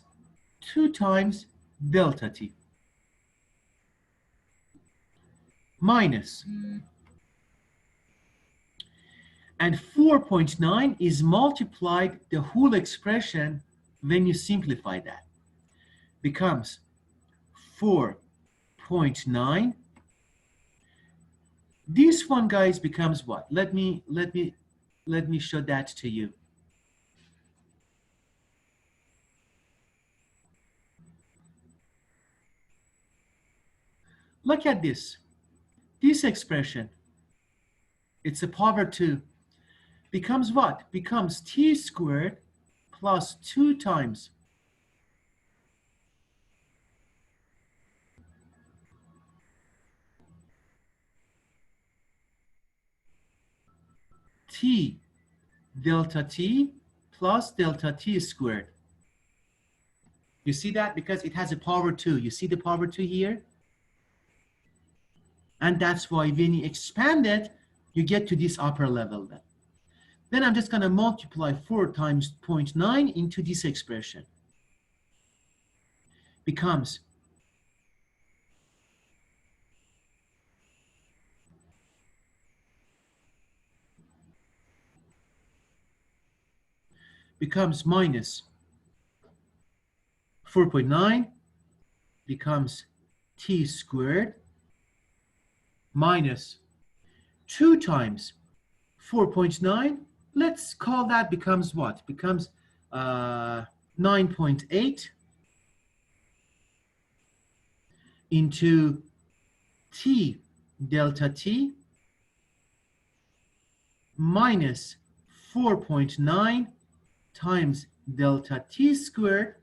2 times delta t minus. And 4.9 is multiplied the whole expression when you simplify that. Becomes 4.9. This one, guys, becomes what? Let me show that to you. Look at this. This expression, it's a power 2. Becomes what? Becomes t squared plus 2 times t delta t plus delta t squared. You see that? Because it has a power 2. You see the power 2 here? And that's why when you expand it, you get to this upper level then. Then I'm just going to multiply 4 times 0.9 into this expression. Becomes minus 4.9 becomes t squared minus 2 times 4.9. Let's call that becomes what? Becomes 9.8 into t delta t minus 4.9 times delta t squared.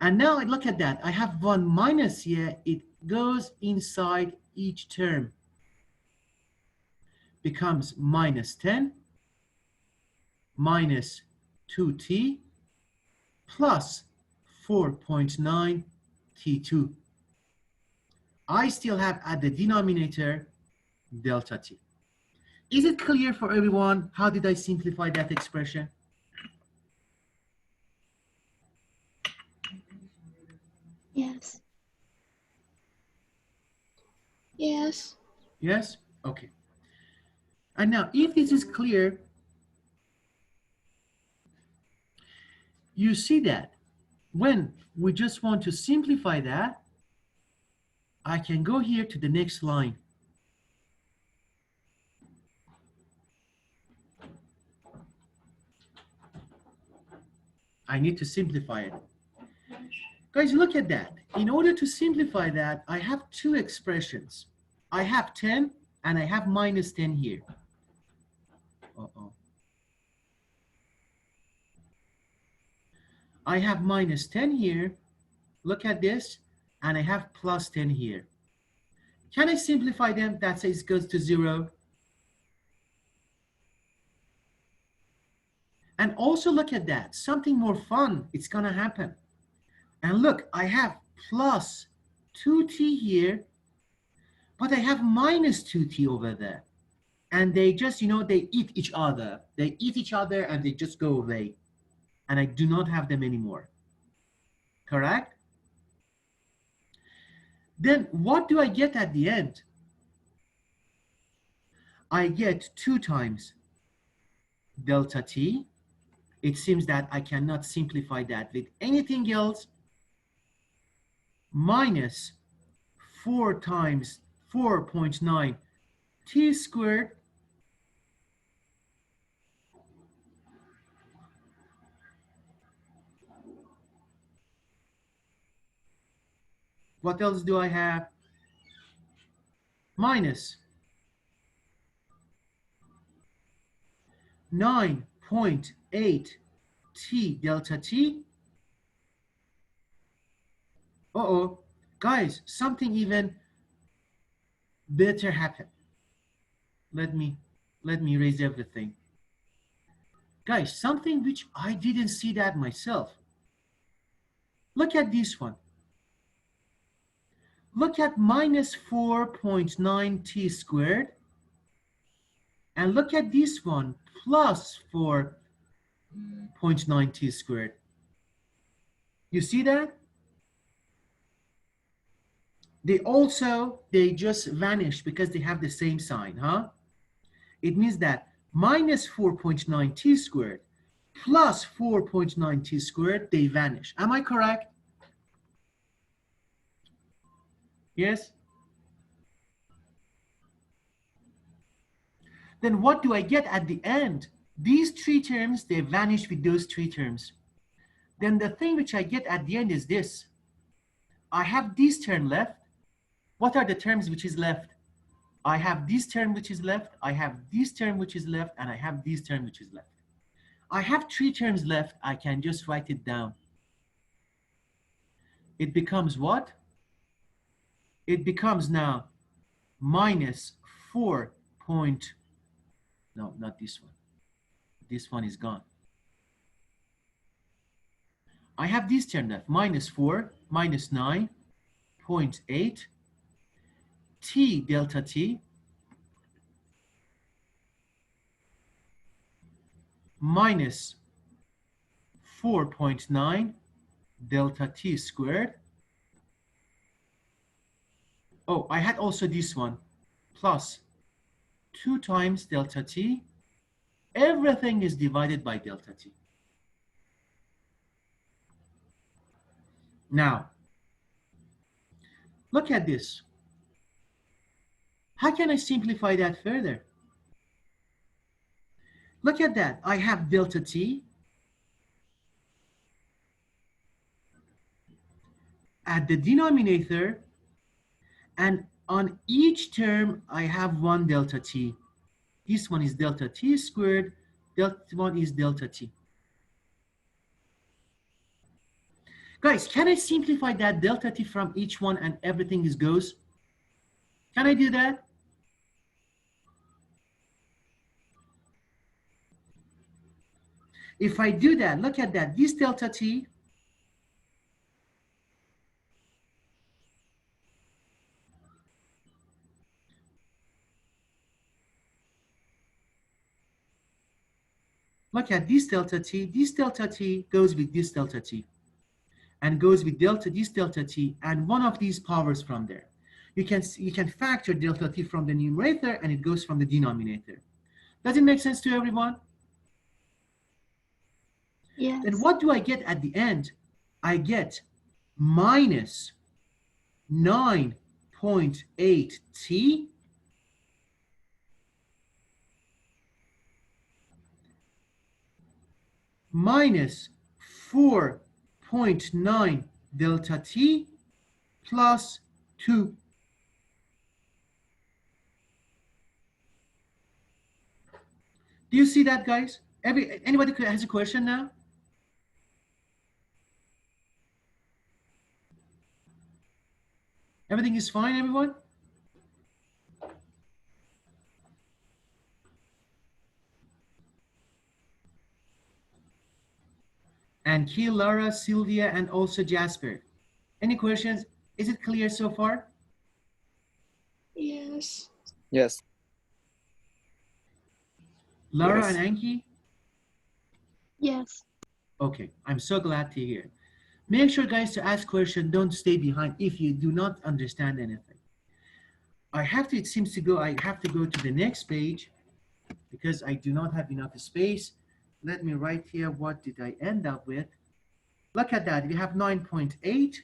And now look at that. I have one minus here. It goes inside each term. Becomes minus 10 minus 2t plus 4.9 t2. I still have at the denominator delta t. Is it clear for everyone? How did I simplify that expression? Yes. Yes. Yes? Okay. And now, if this is clear, you see that when we just want to simplify that, I can go here to the next line. I need to simplify it. Guys, look at that. In order to simplify that, I have two expressions. I have 10 and I have minus 10 here. Uh-oh. I have minus 10 here. Look at this. And I have plus 10 here. Can I simplify them? That says goes to 0. And also look at that. Something more fun, it's going to happen. And look, I have plus 2t here, but I have minus 2t over there. And they just, you know, they eat each other. They eat each other and they just go away. And I do not have them anymore. Correct? Then what do I get at the end? I get 2 times delta t. It seems that I cannot simplify that with anything else, minus 4 times 4.9 t squared what else do I have? Minus 9.8 t delta t. Uh-oh, guys, something even better happened. Let me erase everything. Guys, something which I didn't see that myself. Look at this one. Look at minus 4.9 t squared. And look at this one, plus 4.9 t squared. You see that? They just vanish because they have the same sign, huh? It means that minus 4.9 t squared plus 4.9 t squared, they vanish. Am I correct? Yes? Then what do I get at the end? These 3 terms, they vanish with those 3 terms. Then the thing which I get at the end is this. I have this term left. What are the terms which is left? I have this term which is left, I have this term which is left, and I have this term which is left. I have 3 terms left. I can just write it down. It becomes what? It becomes now minus 4. No, not this one. This one is gone. I have this term left, minus 4, minus 9.8 t delta t minus 4.9 delta t squared. Oh, I had also this one, plus 2 times delta t. Everything is divided by delta t. Now, look at this. How can I simplify that further? Look at that. I have delta t at the denominator, and on each term I have 1 delta t. This one is delta t squared, delta one is delta t. Guys, can I simplify that delta t from each one and everything is goes? Can I do that? If I do that, look at that. This delta t look at this delta t goes with this delta t and goes with this delta t and one of these powers from there. You can factor delta t from the numerator and it goes from the denominator. Does it make sense to everyone? Yes. Then what do I get at the end? I get minus 4.8t minus 4.9 delta t plus 2. Do you see that, guys? Anybody has a question now? Everything is fine, everyone? And Key, Laura, Sylvia, and also Jasper. Any questions? Is it clear so far? Yes. Yes. Laura Yes. and Anki? Yes. Okay, I'm so glad to hear. Make sure, guys, to ask questions. Don't stay behind if you do not understand anything. It seems to go, I have to go to the next page because I do not have enough space. Let me write here, what did I end up with? Look at that, we have 9.8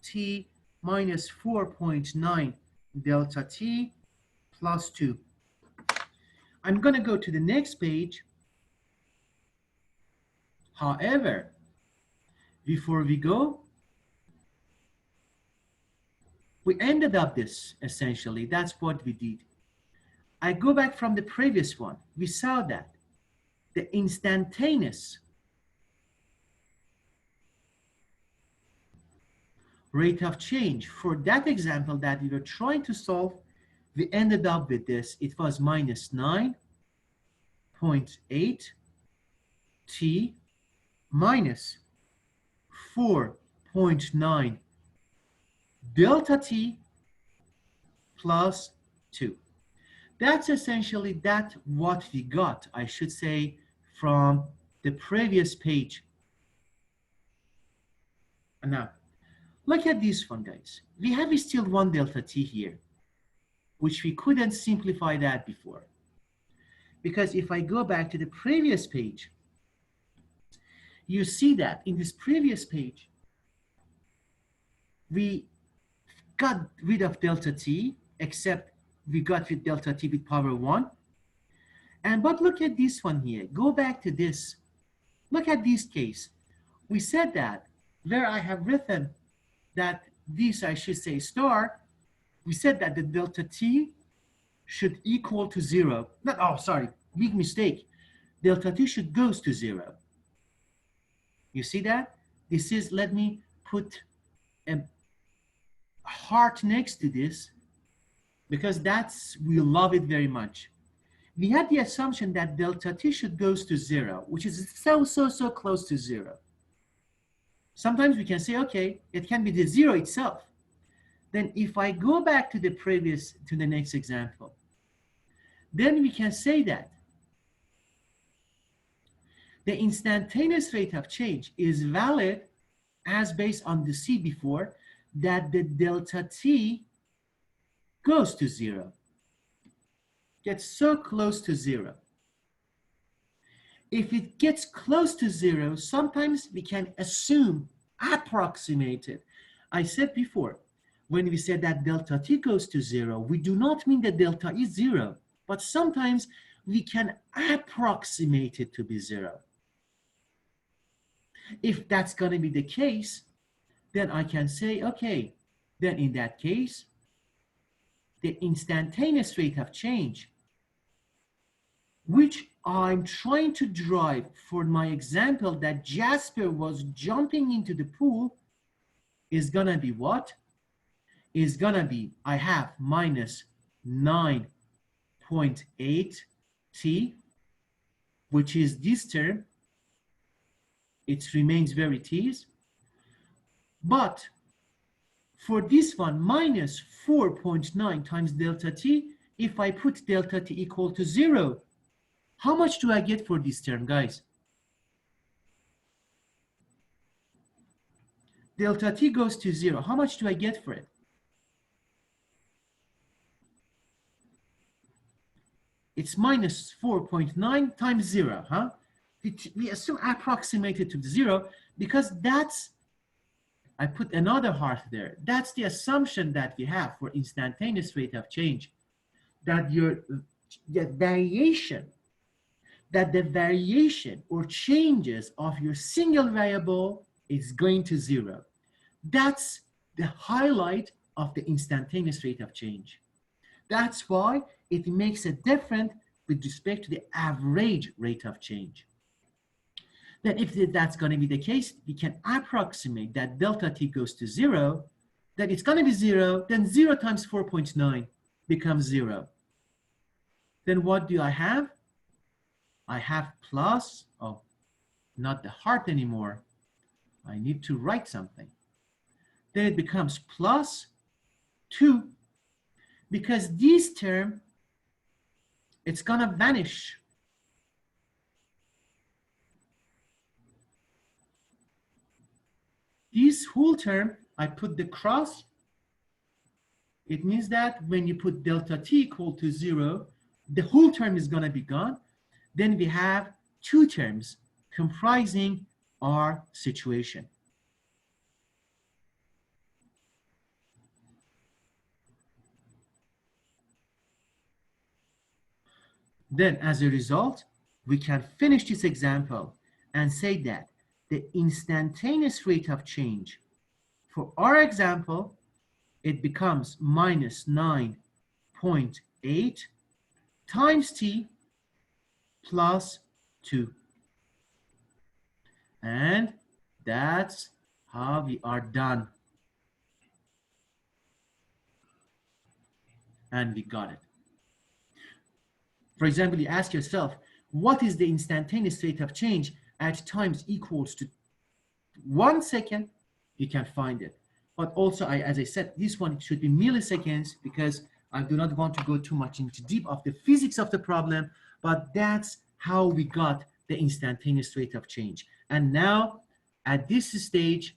t minus 4.9 delta t plus 2. I'm going to go to the next page. However, before we go, we ended up this, essentially. That's what we did. I go back from the previous one. We saw that the instantaneous rate of change for that example that we were trying to solve, we ended up with this. It was minus 9.8 t minus 4.9 delta t plus 2. That's essentially what we got, I should say, from the previous page. And now, look at this one, guys. We have still 1 delta t here, which we couldn't simplify that before. Because if I go back to the previous page, you see that in this previous page, we got rid of delta t, except we got rid of delta t with power 1. But look at this one here. Go back to this. Look at this case. We said that where I have written that this, I should say, star, we said that the delta t should equal to 0. Big mistake. Delta t should goes to 0. You see that? This is, let me put a heart next to this, because we love it very much. We had the assumption that delta t should goes to 0, which is so close to 0. Sometimes we can say, okay, it can be the 0 itself. Then if I go back to the next example, then we can say that the instantaneous rate of change is valid as based on the C before, that the delta t goes to 0, gets so close to 0. If it gets close to 0, sometimes we can approximate it. I said before, when we said that delta t goes to 0, we do not mean that delta is 0, but sometimes we can approximate it to be 0. If that's going to be the case, then I can say, okay, then in that case, the instantaneous rate of change, which I'm trying to drive for my example that Jasper was jumping into the pool, is going to be what? Is going to be, I have minus 9.8 t, which is this term. It remains where it is. But for this one, minus 4.9 times delta t, if I put delta t equal to 0, how much do I get for this term, guys? Delta t goes to 0. How much do I get for it? It's minus 4.9 times 0, huh? We still approximate it to 0 because that's I put another heart there. That's the assumption that we have for instantaneous rate of change, that the variation or changes of your single variable is going to 0. That's the highlight of the instantaneous rate of change. That's why it makes it different with respect to the average rate of change. Then if that's going to be the case, we can approximate that delta t goes to 0, that it's going to be 0, then 0 times 4.9 becomes 0. Then what do I have? I have plus, oh, not the heart anymore. I need to write something. Then it becomes plus 2, because this term, it's going to vanish. This whole term, I put the cross. It means that when you put delta t equal to 0, the whole term is going to be gone. Then we have 2 terms comprising our situation. Then as a result, we can finish this example and say that the instantaneous rate of change for our example, it becomes minus 9.8 times t plus 2. And that's how we are done. And we got it. For example, you ask yourself, what is the instantaneous rate of change at times equals to 1 second? You can find it. But also, as I said, this one should be milliseconds because I do not want to go too much into deep of the physics of the problem, but that's how we got the instantaneous rate of change. And now, at this stage,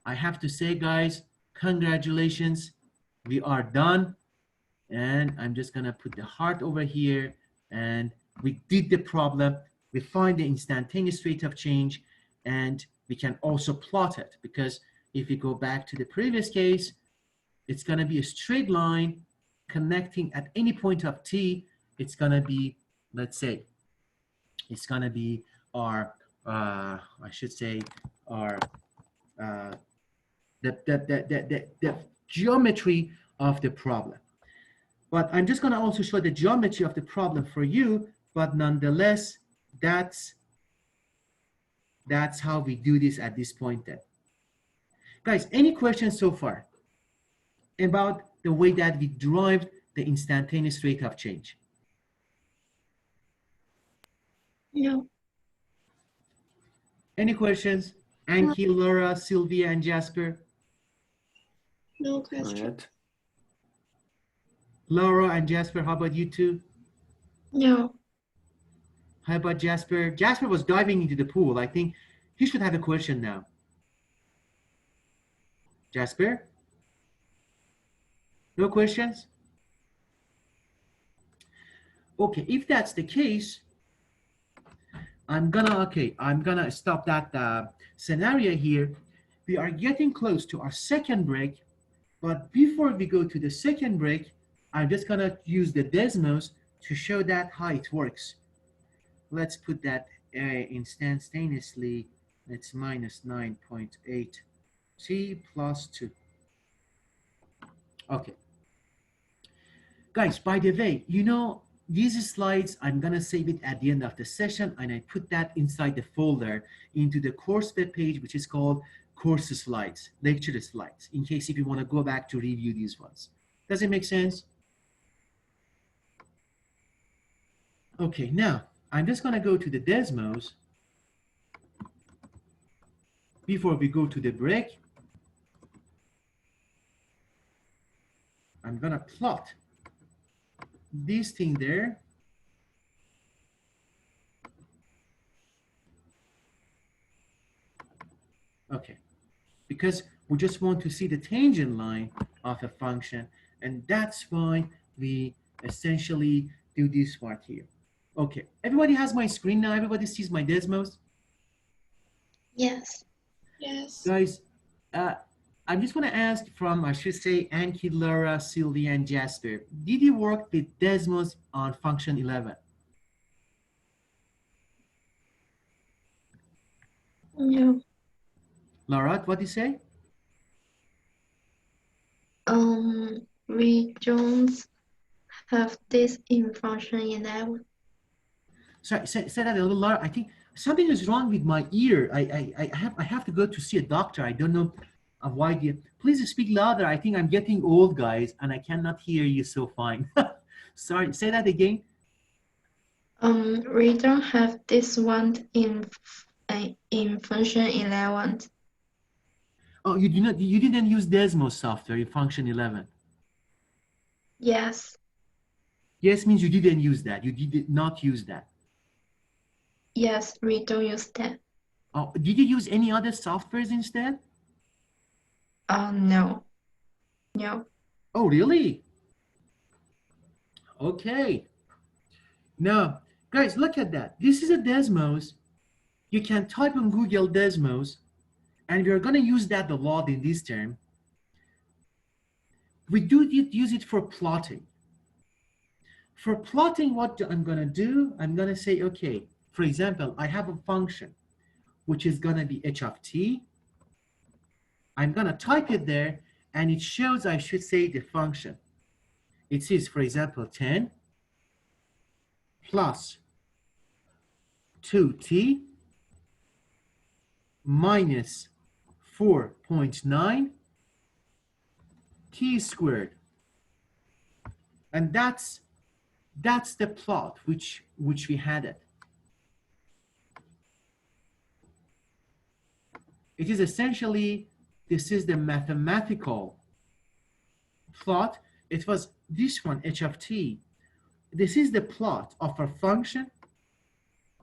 I have to say, guys, congratulations, we are done. And I'm just gonna put the heart over here, and we did the problem. We find the instantaneous rate of change, and we can also plot it, because if we go back to the previous case, it's gonna be a straight line connecting at any point of t. It's gonna be, let's say, it's gonna be our, I should say, our, the geometry of the problem. But I'm just going to also show the geometry of the problem for you, but nonetheless, that's how we do this at this point then. Guys, any questions so far about the way that we derived the instantaneous rate of change? No. Any questions? Anki, Laura, Sylvia, and Jasper? No question. Laura and Jasper, how about you two? No. How about Jasper? Jasper was diving into the pool. I think he should have a question now. Jasper? No questions? Okay, if that's the case, I'm gonna stop that scenario here. We are getting close to our second break, but before we go to the second break, I'm just gonna use the Desmos to show that how it works. Let's put that instantaneously. It's minus 9.8 t plus 2. Okay. Guys, by the way, you know, these slides, I'm gonna save it at the end of the session, and I put that inside the folder into the course web page, which is called course slides, lecture slides, in case if you wanna go back to review these ones. Does it make sense? Okay, now, I'm just gonna go to the Desmos before we go to the break. I'm gonna plot this thing there. Okay, because we just want to see the tangent line of a function, and that's why we essentially do this part here. Okay, everybody has my screen now? Everybody sees my Desmos? Yes. Yes. Guys, I just want to ask from, I should say, Anki, Laura, Sylvia, and Jasper, did you work with Desmos on function 11? No. Laura, what do you say? We don't have this in function 11. Sorry, say that a little louder. I think something is wrong with my ear. I have to go to see a doctor. I don't know why. Please speak louder. I think I'm getting old, guys, and I cannot hear you so fine. Sorry, say that again. We don't have this one in function 11. Oh, you do not. You didn't use Desmos software in function 11. Yes. Yes means you didn't use that. You did not use that. Yes, we don't use that. Oh, did you use any other softwares instead? No. No. Oh, really? Okay. Now, guys, look at that. This is a Desmos. You can type on Google Desmos, and we're going to use that a lot in this term. We do use it for plotting. For plotting, what I'm going to do, I'm going to say, okay, for example, I have a function, which is going to be h of t. I'm going to type it there, and it shows, I should say, the function. It says, for example, 10 plus 2t minus 4.9 t squared. And that's the plot which we had it. It is essentially, this is the mathematical plot. It was this one, h of t. This is the plot of a function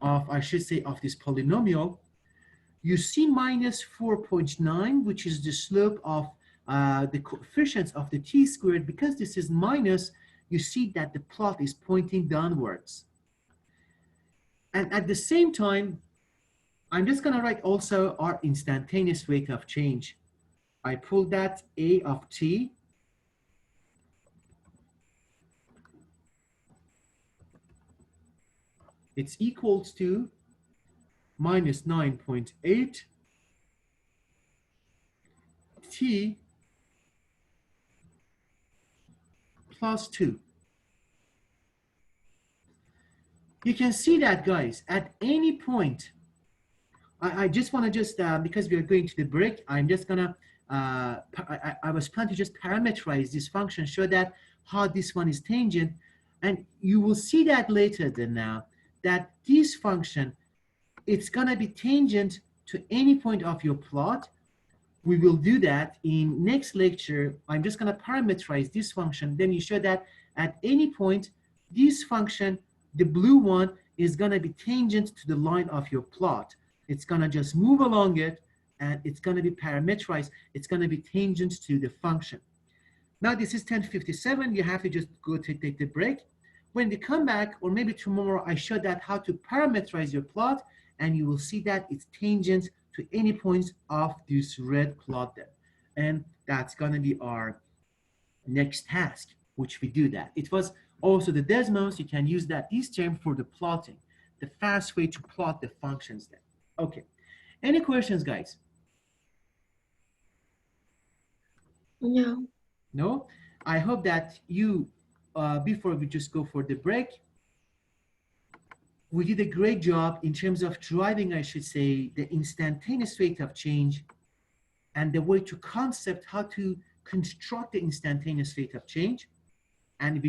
of, I should say, of this polynomial. You see minus 4.9, which is the slope of the coefficients of the t squared. Because this is minus, you see that the plot is pointing downwards. And at the same time, I'm just going to write also our instantaneous rate of change. I pull that a of t it's equals to minus 9.8 t plus 2. You can see that, guys, at any point, I just want to just, because we are going to the break, I'm just going to, I was planning to just parameterize this function, show that how this one is tangent. And you will see that later than now, that this function, it's going to be tangent to any point of your plot. We will do that in next lecture. I'm just going to parameterize this function. Then you show that at any point, this function, the blue one, is going to be tangent to the line of your plot. It's going to just move along it, and it's going to be parameterized. It's going to be tangent to the function. Now, this is 10:57. You have to just go to take the break. When we come back, or maybe tomorrow, I show that how to parameterize your plot, and you will see that it's tangent to any points of this red plot there. And that's going to be our next task, which we do that. It was also the Desmos. You can use that this term for the plotting, the fast way to plot the functions there. Okay. Any questions, guys? No. No? I hope that you, before we just go for the break, we did a great job in terms of driving, I should say, the instantaneous rate of change and the way to concept how to construct the instantaneous rate of change. And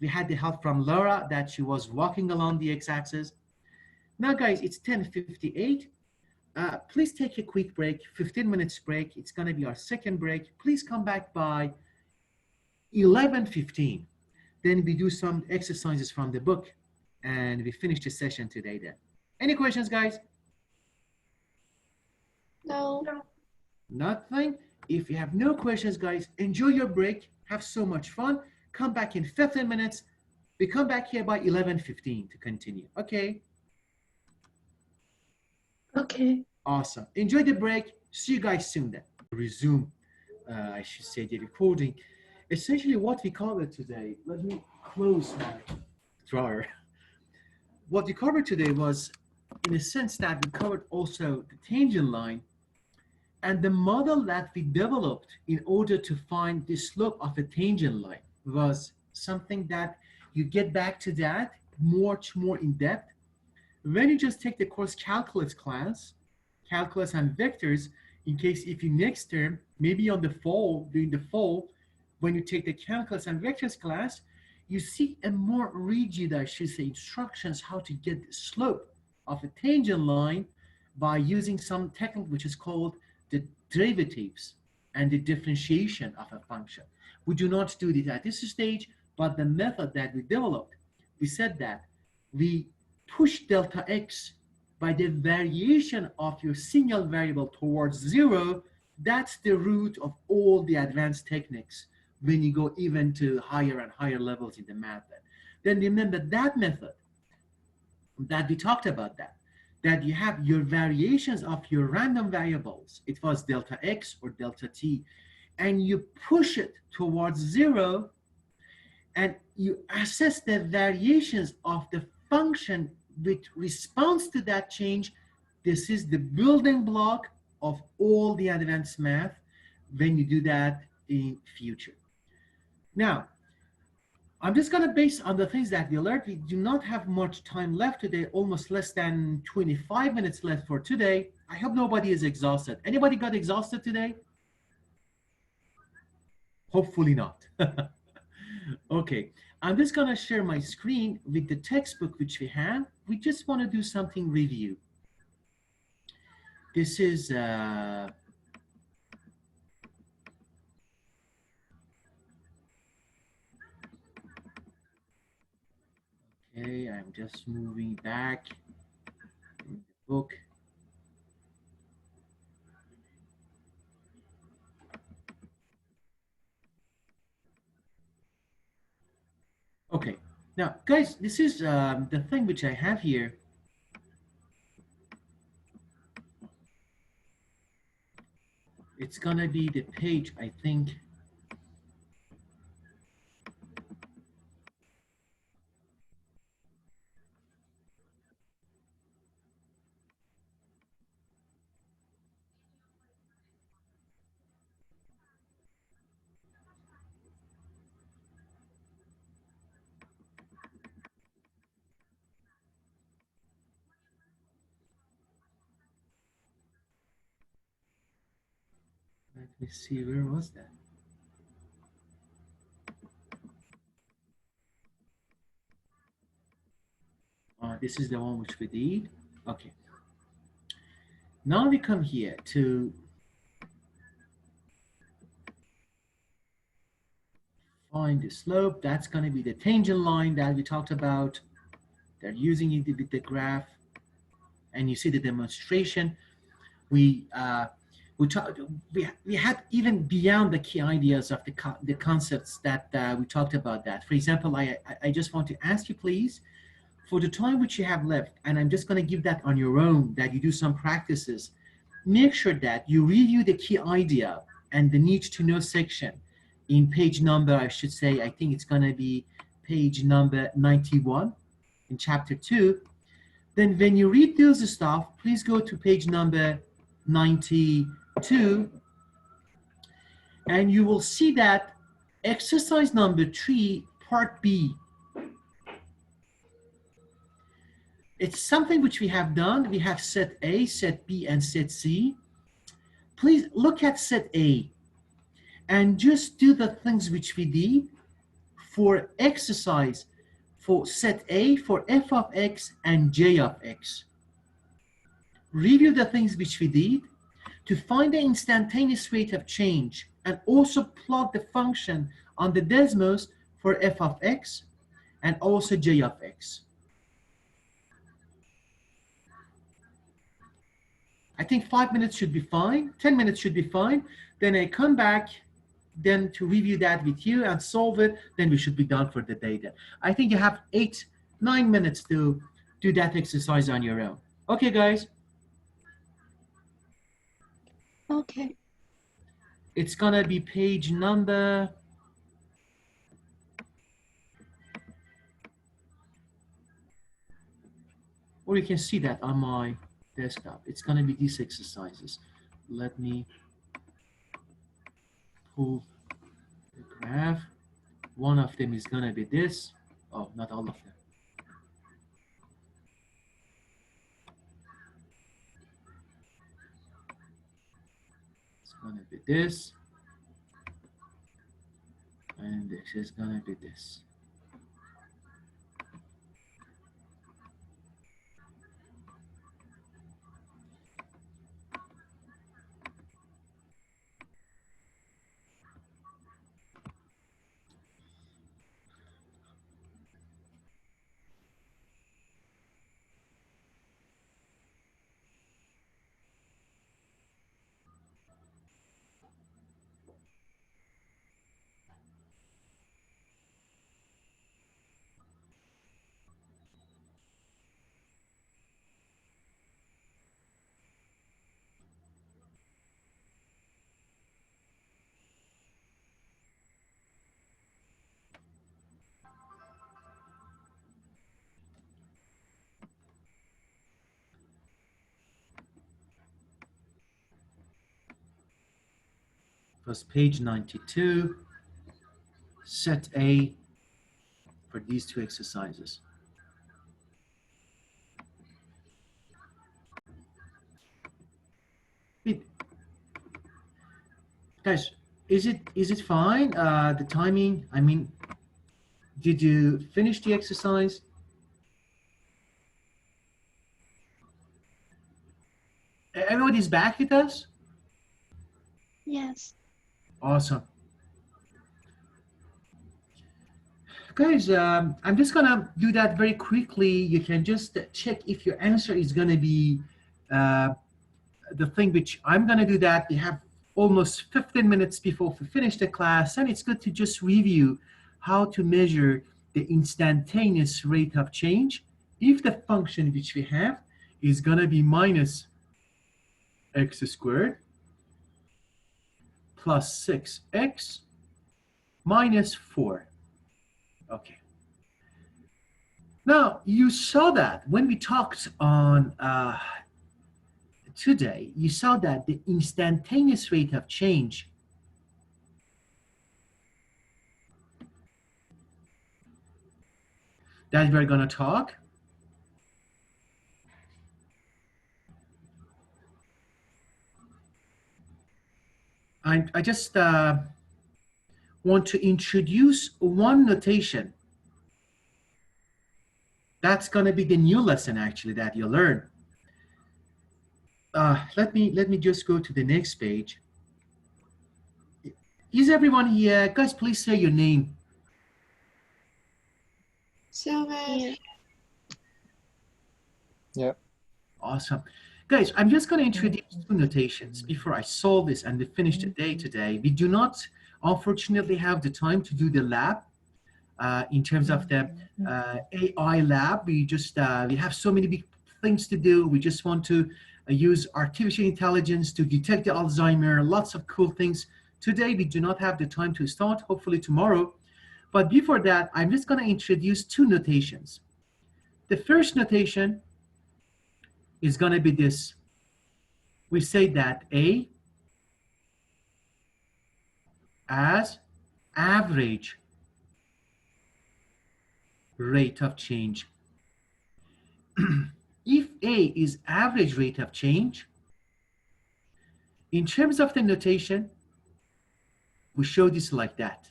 we had the help from Laura that she was walking along the x-axis. Now, guys, it's 10:58. Please take a quick break, 15 minutes break. It's going to be our second break. Please come back by 11:15. Then we do some exercises from the book, and we finish the session today then. Any questions, guys? No. Nothing? If you have no questions, guys, enjoy your break. Have so much fun. Come back in 15 minutes. We come back here by 11:15 to continue. Okay? Okay. Awesome. Enjoy the break. See you guys soon then. Resume I should say, the recording. Essentially, what we covered today, let me close my drawer. What we covered today was, in a sense, that we covered also the tangent line and the model that we developed in order to find the slope of a tangent line was something that you get back to that much more in depth when you just take the course calculus class, calculus and vectors, in case if you next term, maybe on the fall, during the fall, when you take the calculus and vectors class, you see a more rigid, I should say, instructions how to get the slope of a tangent line by using some technique which is called the derivatives and the differentiation of a function. We do not do this at this stage, but the method that we developed, we said that we push delta x by the variation of your single variable towards 0. That's the root of all the advanced techniques when you go even to higher and higher levels in the math. Then remember that method that we talked about, that you have your variations of your random variables. It was delta x or delta t, and you push it towards 0, and you assess the variations of the function with response to that change. This is the building block of all the advanced math when you do that in future. Now, I'm just going to base on the things that we learned. We do not have much time left today, almost less than 25 minutes left for today. I hope nobody is exhausted. Anybody got exhausted today? Hopefully not. Okay, I'm just going to share my screen with the textbook which we have. We just want to do something review. This is okay, I'm just moving back in the book. Okay, now guys, this is the thing which I have here. It's gonna be the page, I think. Let me see, where was that? This is the one which we did. Okay. Now we come here to find the slope. That's going to be the tangent line that we talked about. They're using it with the graph. And you see the demonstration. We had even beyond the key ideas of the concepts that we talked about that. For example, I just want to ask you, please, for the time which you have left, and I'm just going to give that on your own, that you do some practices, make sure that you review the key idea and the need to know section in page number, I should say, I think it's going to be page number 91 in chapter 2. Then when you read those stuff, please go to page number 92, and you will see that exercise number 3, part B. It's something which we have done. We have set A, set B, and set C. Please look at set A and just do the things which we did for exercise for set A for f of x and j of x. Review the things which we did to find the instantaneous rate of change, and also plot the function on the Desmos for f of x and also j of x. I think 5 minutes should be fine, 10 minutes should be fine. Then I come back then to review that with you and solve it, then we should be done for the day then. I think you have 8-9 minutes to do that exercise on your own. Okay, guys? Okay. It's gonna be page number, or you can see that on my desktop. It's gonna be these exercises. Let me pull the graph. One of them is gonna be this. Oh, not all of them. It's gonna be this. And this is gonna be this. First, page 92, set A for these two exercises. Guys, is it fine? The timing, I mean, did you finish the exercise? Everybody's back with us? Yes. Awesome. Guys, I'm just gonna do that very quickly. You can just check if your answer is gonna be the thing which I'm gonna do that. We have almost 15 minutes before we finish the class, and it's good to just review how to measure the instantaneous rate of change if the function which we have is gonna be minus x squared plus 6x minus 4. Okay. Now, you saw that when we talked on today, you saw that the instantaneous rate of change that we're going to talk I just want to introduce one notation. That's going to be the new lesson actually that you learn. Let me just go to the next page. Is everyone here? Guys, please say your name. Sylvia. Yeah. Awesome. Guys, I'm just going to introduce two notations before I solve this and we finish the day today. We do not, unfortunately, have the time to do the lab in terms of the AI lab. We just, we have so many big things to do. We just want to use artificial intelligence to detect the Alzheimer, lots of cool things. Today, we do not have the time to start, hopefully tomorrow. But before that, I'm just going to introduce two notations. The first notation is going to be this. We say that A as average rate of change. If A is average rate of change, in terms of the notation, we show this like that.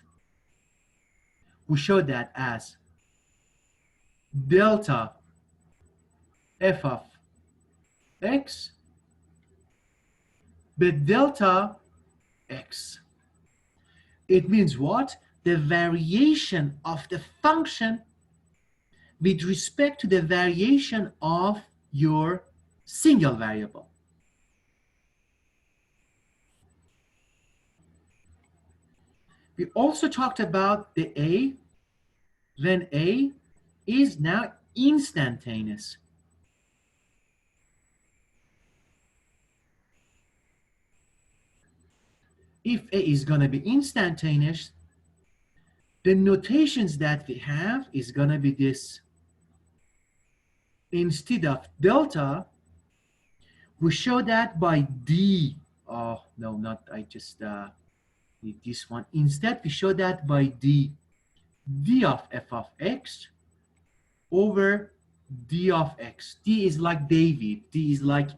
We show that as delta f of x, but delta x. It means what? The variation of the function with respect to the variation of your single variable. We also talked about the A, when A is now instantaneous. if A is going to be instantaneous, the notations that we have is going to be this. Instead of delta, we show that by D. Oh, no, not, I just need this one. Instead, we show that by D. D of f of x over D of x. D is like David. D is like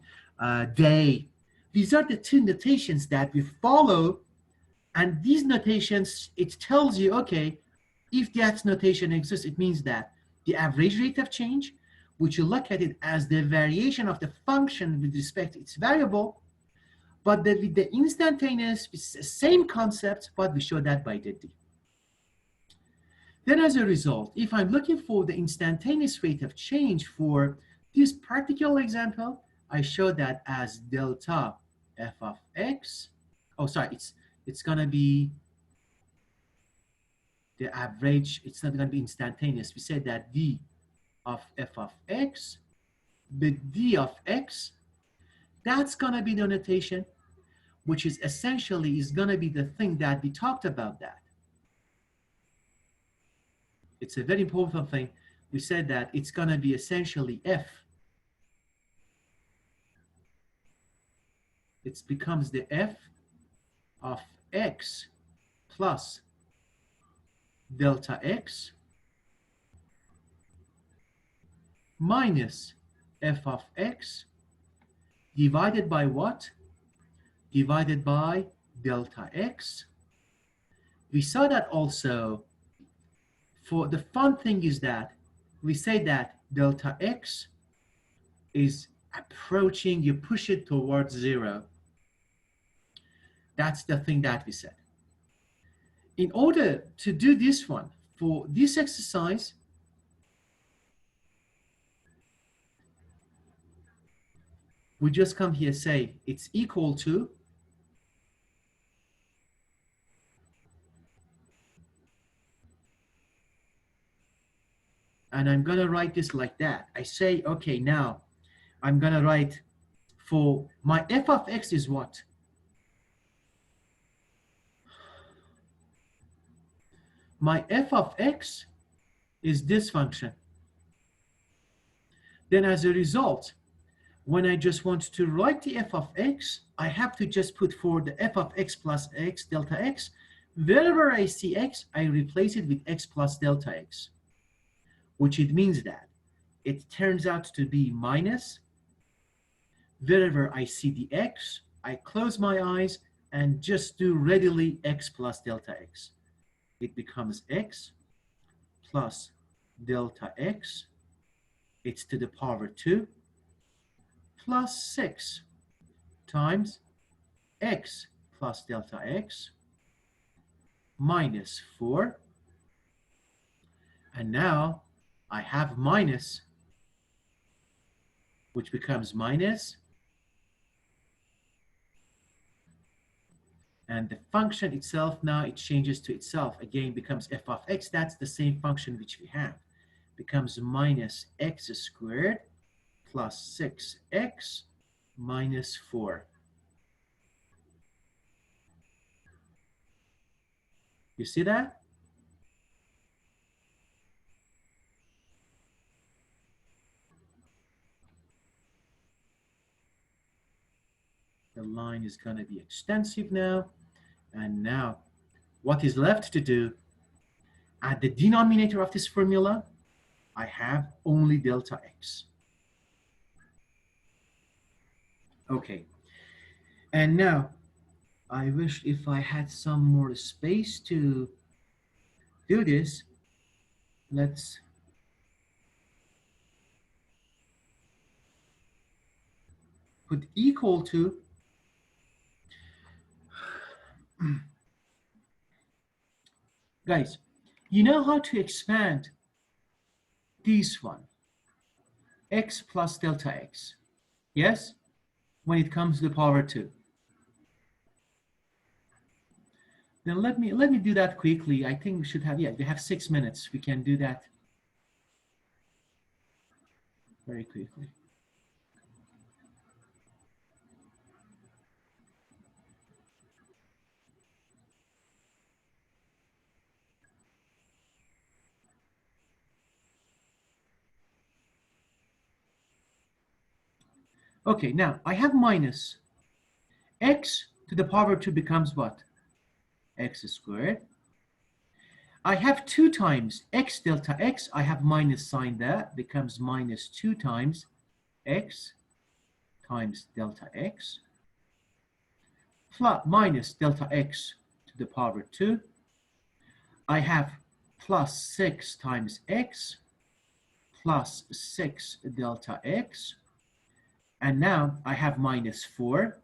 day. These are the two notations that we follow. And these notations, it tells you, okay, if that notation exists, it means that the average rate of change, which you look at it as the variation of the function with respect to its variable, but with the instantaneous, it's the same concept, but we show that by the D. Then as a result, if I'm looking for the instantaneous rate of change for this particular example, I show that as delta f of x. Oh, sorry, it's gonna be the average, it's not gonna be instantaneous. We said that d of f of x, the d of x, that's gonna be the notation, which is essentially is gonna be the thing that we talked about that. It's a very important thing. We said that it's gonna be essentially f. It becomes the f of x plus delta x minus f of x divided by what? Divided by delta x. We saw that also. For the fun thing is that we say that delta x is approaching, you push it towards 0. That's the thing that we said. In order to do this one, for this exercise, we just come here, say it's equal to and I'm gonna write this like that. I say, okay, now I'm gonna write for my f of x is what? My f of x is this function. Then as a result, when I just want to write the f of x, I have to just put for the f of x plus x delta x. Wherever I see x, I replace it with x plus delta x, which it means that it turns out to be minus. Wherever I see the x, I close my eyes and just do readily x plus delta x. It becomes x plus delta x, it's to the power 2, plus 6 times x plus delta x minus 4. And now I have minus, which becomes minus, and the function itself now it changes to itself again, becomes f of x. That's the same function which we have, becomes minus x squared plus 6x minus 4. You see that? The line is going to be extensive now. And now, what is left to do? At the denominator of this formula, I have only delta x. Okay. And now, I wish if I had some more space to do this. Let's put equal to guys, you know how to expand this one, x plus delta x, yes? When it comes to the power 2. Then let me do that quickly. I think we should have, we have 6 minutes. We can do that very quickly. Okay, now I have minus x to the power 2 becomes what? X squared. I have 2 times x delta x. I have minus sign that becomes minus 2 times x times delta x plus minus delta x to the power 2. I have plus 6 times x plus 6 delta x. And now I have minus 4.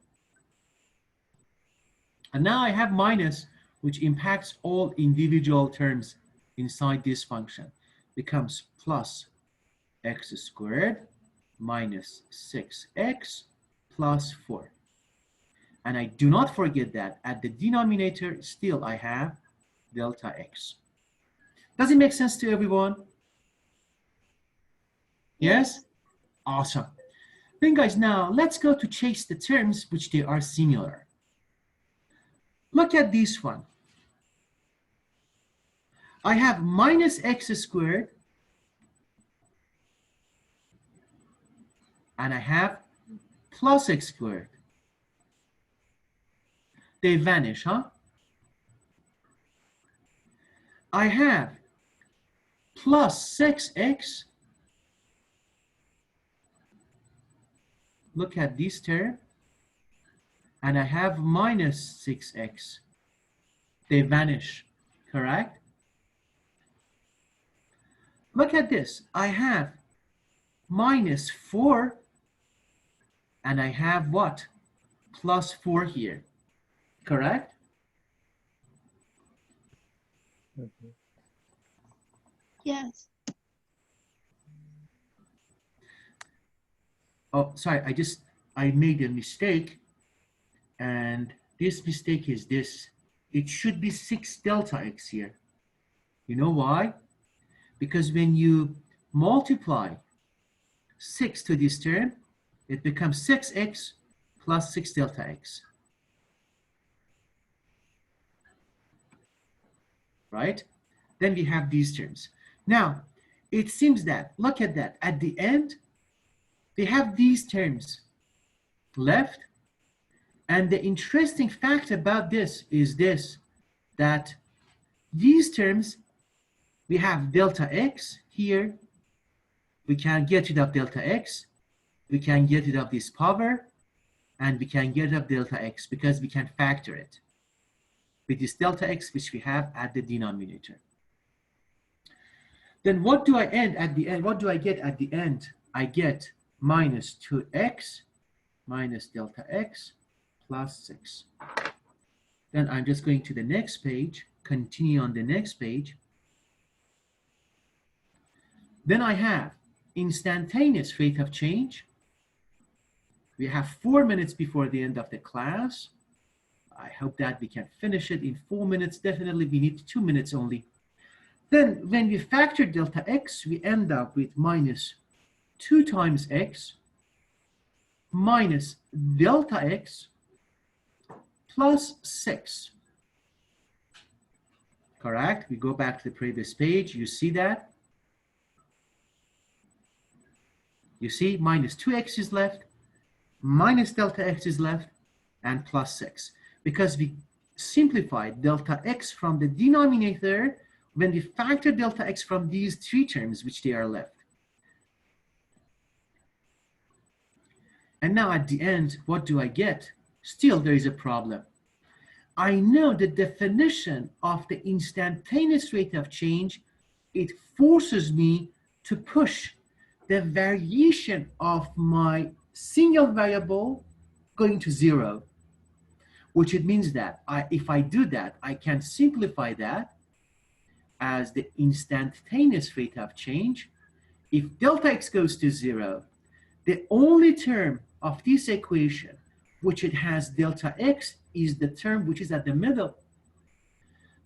And now I have minus, which impacts all individual terms inside this function. Becomes plus x squared minus 6x plus 4. And I do not forget that at the denominator, still I have delta x. Does it make sense to everyone? Yes? Awesome. Then guys, now let's go to chase the terms which they are similar. Look at this one. I have minus x squared and I have plus x squared. They vanish, huh? I have plus 6x. Look at this term. And I have minus 6x. They vanish, correct? Look at this. I have minus 4 and I have what? Plus 4 here, correct? Mhm. Yes. Oh, sorry, I made a mistake. And this mistake is this. It should be 6 delta x here. You know why? Because when you multiply 6 to this term, it becomes 6x plus 6 delta x. Right? Then we have these terms. Now, it seems that, look at that, at the end, they have these terms left. And the interesting fact about this is this, that these terms, we have delta x here. We can get rid of delta x. We can get rid of this power. And we can get rid of delta x because we can factor it with this delta x which we have at the denominator. Then what do I end at the end? What do I get at the end? I get minus 2x minus delta x plus 6. Then I'm just going to the next page, continue on the next page. Then I have instantaneous rate of change. We have 4 minutes before the end of the class. I hope that we can finish it in 4 minutes. Definitely we need 2 minutes only. Then when we factor delta x, we end up with minus 2 times x minus delta x plus 6. Correct? We go back to the previous page. You see that? You see minus 2x is left, minus delta x is left, and plus 6. Because we simplified delta x from the denominator when we factor delta x from these 3 terms which they are left. And now at the end, what do I get? Still there is a problem. I know the definition of the instantaneous rate of change. It forces me to push the variation of my single variable going to 0, which it means that if I do that, I can simplify that as the instantaneous rate of change. If delta x goes to 0, the only term of this equation which it has delta x is the term which is at the middle.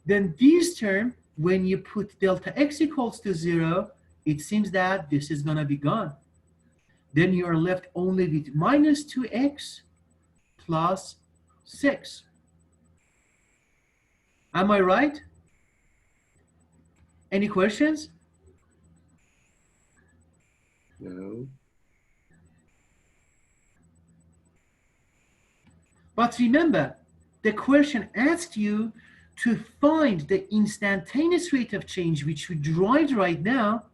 Then this term, when you put delta x equals to 0, it seems that this is going to be gone. Then you are left only with minus 2x plus 6. Am I right? Any questions? No. But remember, the question asked you to find the instantaneous rate of change, which we derived right now,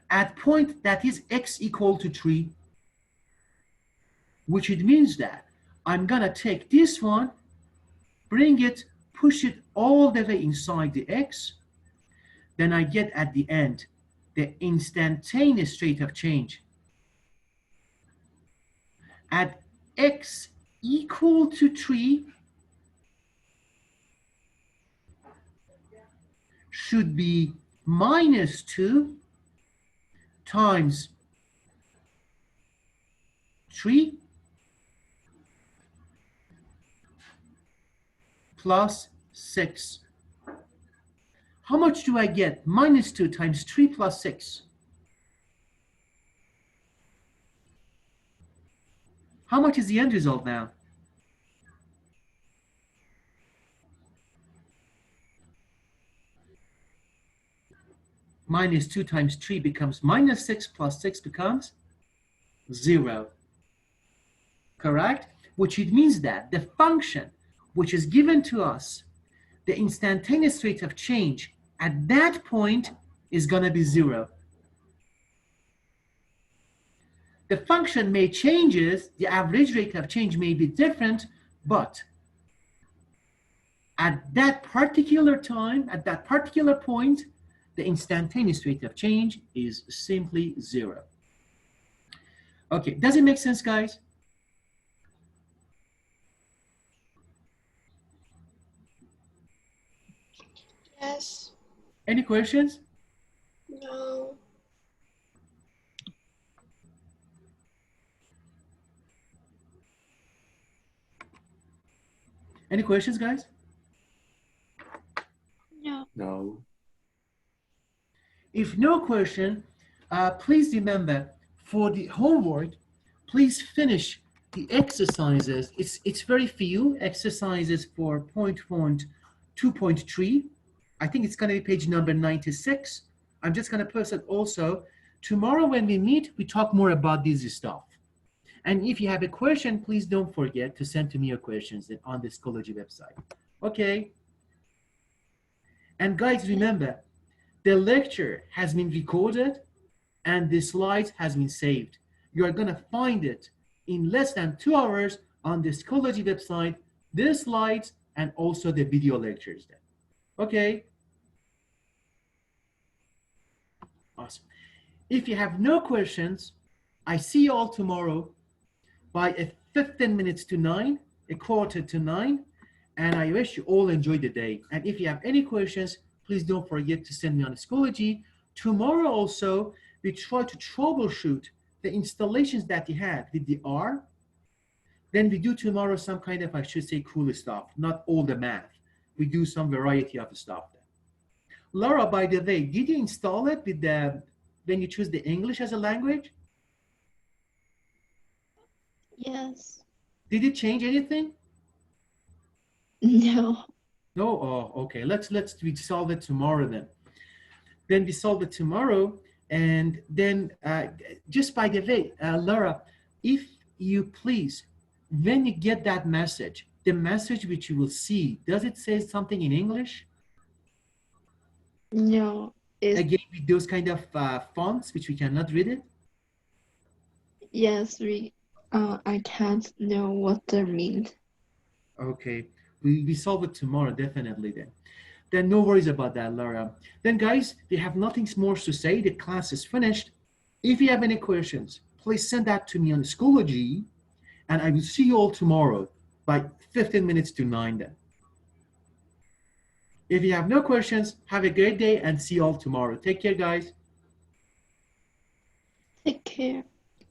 at point that is x equal to 3, which it means that I'm gonna take this one, bring it, push it all the way inside the x, then I get at the end the instantaneous rate of change at x equal to 3 should be minus 2 times 3 plus 6. How much do I get? Minus 2 times 3 plus 6. How much is the end result now? Minus 2 times 3 becomes minus 6 plus 6 becomes 0. Correct? Which it means that the function which is given to us, the instantaneous rate of change at that point is going to be 0. The function may changes, the average rate of change may be different, but at that particular time, at that particular point, the instantaneous rate of change is simply 0. Okay, does it make sense, guys? Yes. Any questions? No. Any questions, guys? No. No. If no question, please remember for the homework, please finish the exercises. It's very few exercises for point 2.3. I think it's going to be page number 96. I'm just going to post it also. Tomorrow when we meet, we talk more about this stuff. And if you have a question, please don't forget to send to me your questions on the Schoology website. Okay? And guys, remember, the lecture has been recorded and the slides has been saved. You are going to find it in less than 2 hours on the Schoology website, the slides, and also the video lectures there. Okay? Awesome. If you have no questions, I see you all tomorrow by 15 minutes to 9, a quarter to 9, and I wish you all enjoy the day. And if you have any questions, please don't forget to send me on Schoology. Tomorrow also, we try to troubleshoot the installations that you had with the R. Then we do tomorrow some kind of, I should say, cool stuff, not all the math. We do some variety of stuff. Laura, by the way, did you install it with the, when you choose the English as a language? Yes. Did it change anything? No. No? Oh, okay. Let's we solve it tomorrow then. Then we solve it tomorrow, and then just by the way, Laura, if you please, when you get that message, the message which you will see, does it say something in English? No. Again, with those kind of fonts which we cannot read it? Yes, I can't know what they mean. Okay, we solve it tomorrow, definitely then. Then no worries about that, Laura. Then guys, we have nothing more to say. The class is finished. If you have any questions, please send that to me on Schoology, and I will see you all tomorrow by 15 minutes to 9 then. If you have no questions, have a great day and see you all tomorrow. Take care, guys. Take care.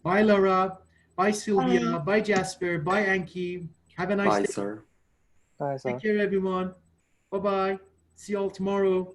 Bye, Laura. Bye, Sylvia. Bye. Bye, Jasper. Bye, Anki. Have a nice Bye, day. sir. Bye, sir. Take care, everyone. Bye-bye. See you all tomorrow.